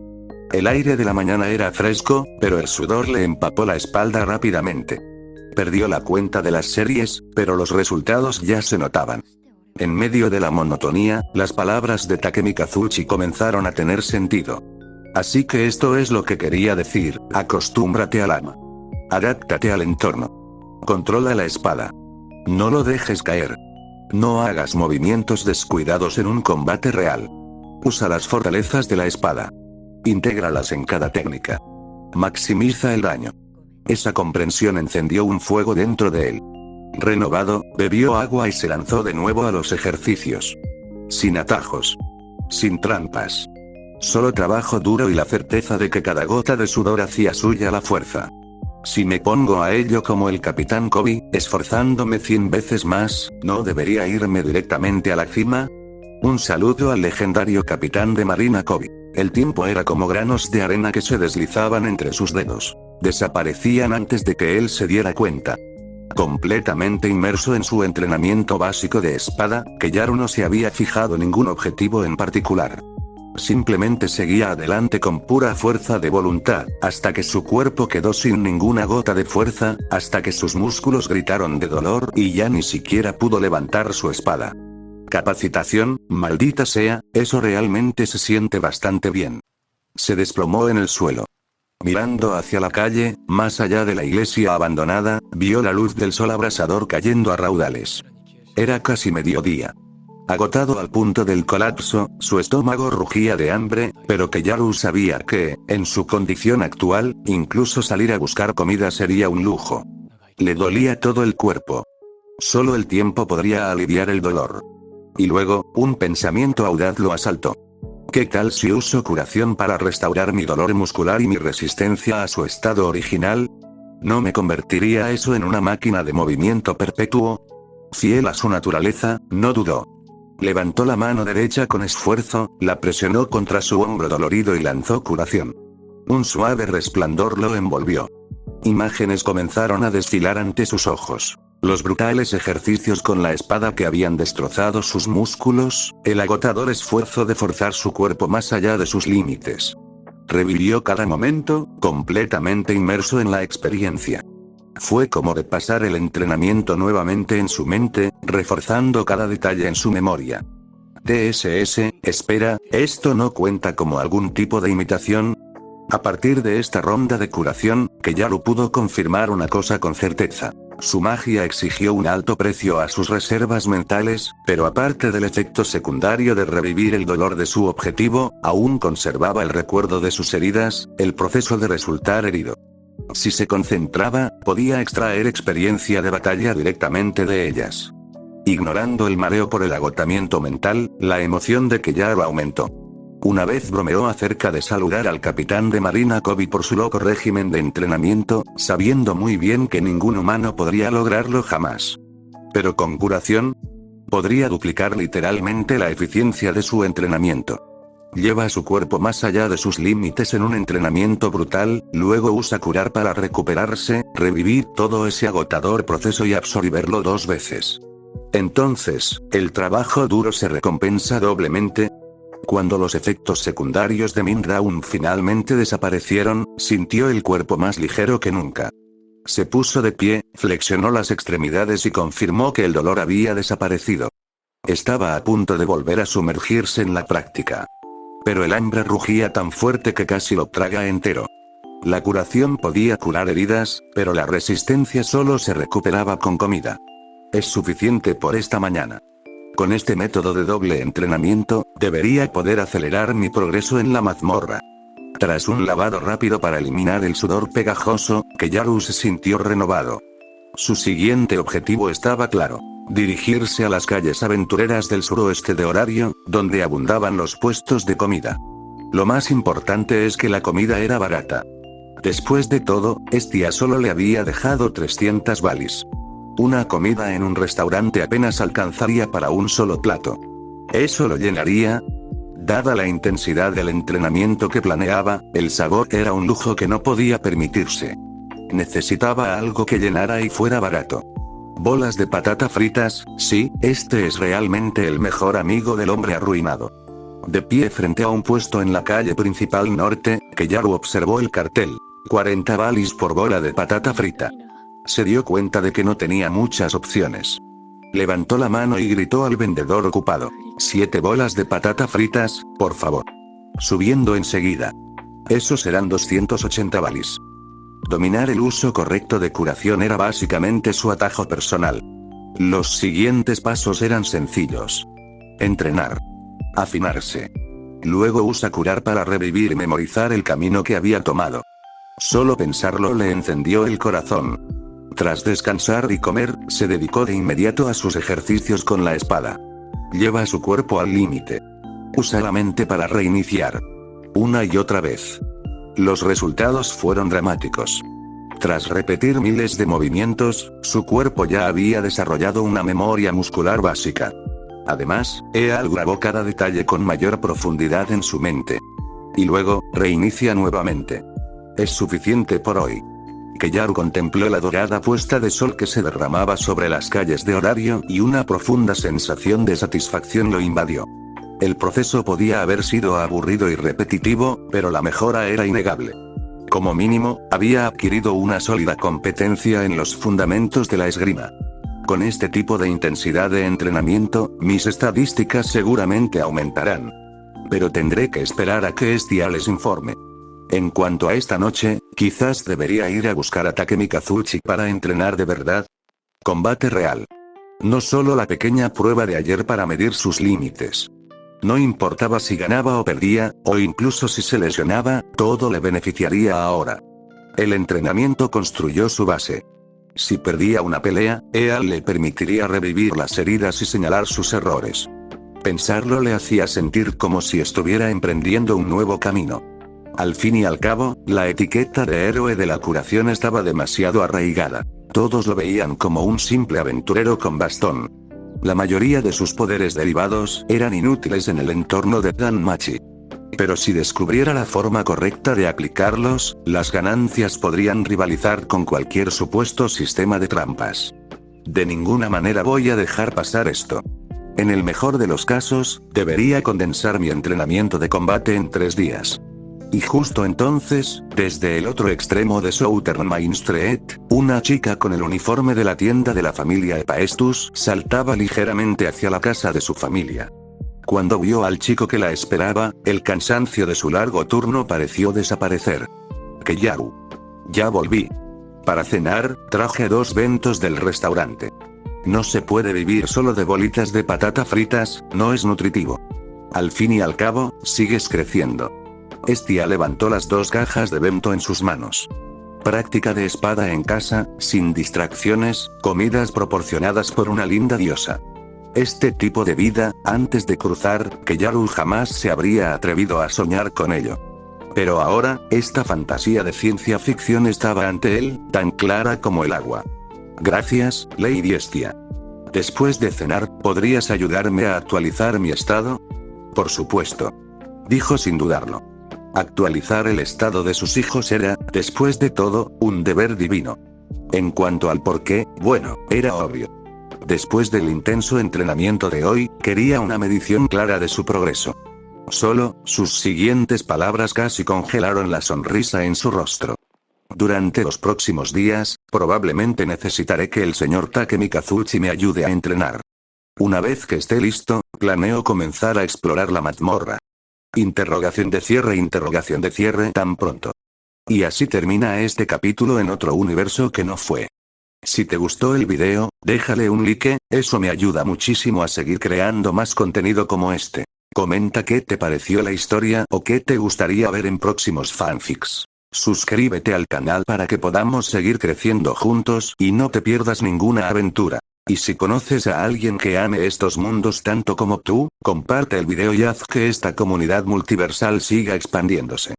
El aire de la mañana era fresco, pero el sudor le empapó la espalda rápidamente. Perdió la cuenta de las series, pero los resultados ya se notaban. En medio de la monotonía, las palabras de Takemi Kazuchi comenzaron a tener sentido. Así que esto es lo que quería decir, acostúmbrate al ama. Adáptate al entorno. Controla la espada. No lo dejes caer. No hagas movimientos descuidados en un combate real. Usa las fortalezas de la espada. Intégralas en cada técnica. Maximiza el daño. Esa comprensión encendió un fuego dentro de él. Renovado, bebió agua y se lanzó de nuevo a los ejercicios. Sin atajos. Sin trampas. Solo trabajo duro y la certeza de que cada gota de sudor hacía suya la fuerza. Si me pongo a ello como el capitán Kobe, esforzándome 100 veces más, ¿no debería irme directamente a la cima? Un saludo al legendario capitán de Marina Kobe. El tiempo era como granos de arena que se deslizaban entre sus dedos. Desaparecían antes de que él se diera cuenta. Completamente inmerso en su entrenamiento básico de espada, Keyaru no se había fijado ningún objetivo en particular. Simplemente seguía adelante con pura fuerza de voluntad, hasta que su cuerpo quedó sin ninguna gota de fuerza, hasta que sus músculos gritaron de dolor y ya ni siquiera pudo levantar su espada. Capacitación, maldita sea, eso realmente se siente bastante bien. Se desplomó en el suelo. Mirando hacia la calle, más allá de la iglesia abandonada, vio la luz del sol abrasador cayendo a raudales. Era casi mediodía. Agotado al punto del colapso, su estómago rugía de hambre, pero Keyaru sabía que, en su condición actual, incluso salir a buscar comida sería un lujo. Le dolía todo el cuerpo. Solo el tiempo podría aliviar el dolor. Y luego, un pensamiento audaz lo asaltó. ¿Qué tal si uso curación para restaurar mi dolor muscular y mi resistencia a su estado original? ¿No me convertiría eso en una máquina de movimiento perpetuo? Fiel a su naturaleza, no dudó. Levantó la mano derecha con esfuerzo, la presionó contra su hombro dolorido y lanzó curación. Un suave resplandor lo envolvió. Imágenes comenzaron a desfilar ante sus ojos. Los brutales ejercicios con la espada que habían destrozado sus músculos, el agotador esfuerzo de forzar su cuerpo más allá de sus límites. Revivió cada momento, completamente inmerso en la experiencia. Fue como de pasar el entrenamiento nuevamente en su mente, reforzando cada detalle en su memoria. TSS, espera, ¿esto no cuenta como algún tipo de imitación? A partir de esta ronda de curación, Keyaru pudo confirmar una cosa con certeza. Su magia exigió un alto precio a sus reservas mentales, pero aparte del efecto secundario de revivir el dolor de su objetivo, aún conservaba el recuerdo de sus heridas, el proceso de resultar herido. Si se concentraba, podía extraer experiencia de batalla directamente de ellas. Ignorando el mareo por el agotamiento mental, la emoción de Keyaru aumentó. Una vez bromeó acerca de saludar al capitán de Marina Kobe por su loco régimen de entrenamiento, sabiendo muy bien que ningún humano podría lograrlo jamás. Pero con curación, podría duplicar literalmente la eficiencia de su entrenamiento. Lleva su cuerpo más allá de sus límites en un entrenamiento brutal, luego usa curar para recuperarse, revivir todo ese agotador proceso y absorberlo 2 veces. Entonces, el trabajo duro se recompensa doblemente. Cuando los efectos secundarios de Minraun finalmente desaparecieron, sintió el cuerpo más ligero que nunca. Se puso de pie, flexionó las extremidades y confirmó que el dolor había desaparecido. Estaba a punto de volver a sumergirse en la práctica. Pero el hambre rugía tan fuerte que casi lo traga entero. La curación podía curar heridas, pero la resistencia solo se recuperaba con comida. Es suficiente por esta mañana. Con este método de doble entrenamiento, debería poder acelerar mi progreso en la mazmorra. Tras un lavado rápido para eliminar el sudor pegajoso, Keyaru se sintió renovado. Su siguiente objetivo estaba claro: dirigirse a las calles aventureras del suroeste de Horario, donde abundaban los puestos de comida. Lo más importante es que la comida era barata. Después de todo, Estia solo le había dejado 300 balis. Una comida en un restaurante apenas alcanzaría para un solo plato. ¿Eso lo llenaría? Dada la intensidad del entrenamiento que planeaba, el sabor era un lujo que no podía permitirse. Necesitaba algo que llenara y fuera barato. Bolas de patata fritas, sí, este es realmente el mejor amigo del hombre arruinado. De pie frente a un puesto en la calle principal norte, Keyaru observó el cartel: 40 balis por bola de patata frita. Se dio cuenta de que no tenía muchas opciones. Levantó la mano y gritó al vendedor ocupado: 7 bolas de patata fritas, por favor. Subiendo enseguida. Esos serán 280 balis. Dominar el uso correcto de curación era básicamente su atajo personal. Los siguientes pasos eran sencillos. Entrenar. Afinarse. Luego usa curar para revivir y memorizar el camino que había tomado. Solo pensarlo le encendió el corazón. Tras descansar y comer, se dedicó de inmediato a sus ejercicios con la espada. Lleva su cuerpo al límite. Usa la mente para reiniciar. Una y otra vez. Los resultados fueron dramáticos. Tras repetir miles de movimientos, su cuerpo ya había desarrollado una memoria muscular básica. Además, Eal grabó cada detalle con mayor profundidad en su mente. Y luego, reinicia nuevamente. Es suficiente por hoy. Keyaru contempló la dorada puesta de sol que se derramaba sobre las calles de Horario y una profunda sensación de satisfacción lo invadió. El proceso podía haber sido aburrido y repetitivo, pero la mejora era innegable. Como mínimo, había adquirido una sólida competencia en los fundamentos de la esgrima. Con este tipo de intensidad de entrenamiento, mis estadísticas seguramente aumentarán. Pero tendré que esperar a que Estia les informe. En cuanto a esta noche, quizás debería ir a buscar a Takemi Kazuchi para entrenar de verdad. Combate real. No solo la pequeña prueba de ayer para medir sus límites. No importaba si ganaba o perdía, o incluso si se lesionaba, todo le beneficiaría ahora. El entrenamiento construyó su base. Si perdía una pelea, Eal le permitiría revivir las heridas y señalar sus errores. Pensarlo le hacía sentir como si estuviera emprendiendo un nuevo camino. Al fin y al cabo, la etiqueta de héroe de la curación estaba demasiado arraigada. Todos lo veían como un simple aventurero con bastón. La mayoría de sus poderes derivados eran inútiles en el entorno de Danmachi. Pero si descubriera la forma correcta de aplicarlos, las ganancias podrían rivalizar con cualquier supuesto sistema de trampas. De ninguna manera voy a dejar pasar esto. En el mejor de los casos, debería condensar mi entrenamiento de combate en 3 días. Y justo entonces, desde el otro extremo de Southern Main Street, una chica con el uniforme de la tienda de la familia Epaestus saltaba ligeramente hacia la casa de su familia. Cuando vio al chico que la esperaba, el cansancio de su largo turno pareció desaparecer. Keyaru. Ya volví. Para cenar, traje 2 bentos del restaurante. No se puede vivir solo de bolitas de patata fritas, no es nutritivo. Al fin y al cabo, sigues creciendo. Estia levantó las 2 cajas de bento en sus manos. Práctica de espada en casa, sin distracciones, comidas proporcionadas por una linda diosa. Este tipo de vida, antes de cruzar, Keyaru jamás se habría atrevido a soñar con ello. Pero ahora, esta fantasía de ciencia ficción estaba ante él, tan clara como el agua. Gracias, Lady Estia. Después de cenar, ¿podrías ayudarme a actualizar mi estado? Por supuesto. Dijo sin dudarlo. Actualizar el estado de sus hijos era, después de todo, un deber divino. En cuanto al por qué, bueno, era obvio. Después del intenso entrenamiento de hoy, quería una medición clara de su progreso. Solo, sus siguientes palabras casi congelaron la sonrisa en su rostro. Durante los próximos días, probablemente necesitaré que el señor Takemi Kazuchi me ayude a entrenar. Una vez que esté listo, planeo comenzar a explorar la mazmorra. Interrogación de cierre tan pronto. Y así termina este capítulo en otro universo que no fue. Si te gustó el video, déjale un like, eso me ayuda muchísimo a seguir creando más contenido como este. Comenta qué te pareció la historia o qué te gustaría ver en próximos fanfics. Suscríbete al canal para que podamos seguir creciendo juntos y no te pierdas ninguna aventura. Y si conoces a alguien que ame estos mundos tanto como tú, comparte el video y haz que esta comunidad multiversal siga expandiéndose.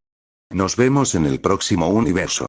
Nos vemos en el próximo universo.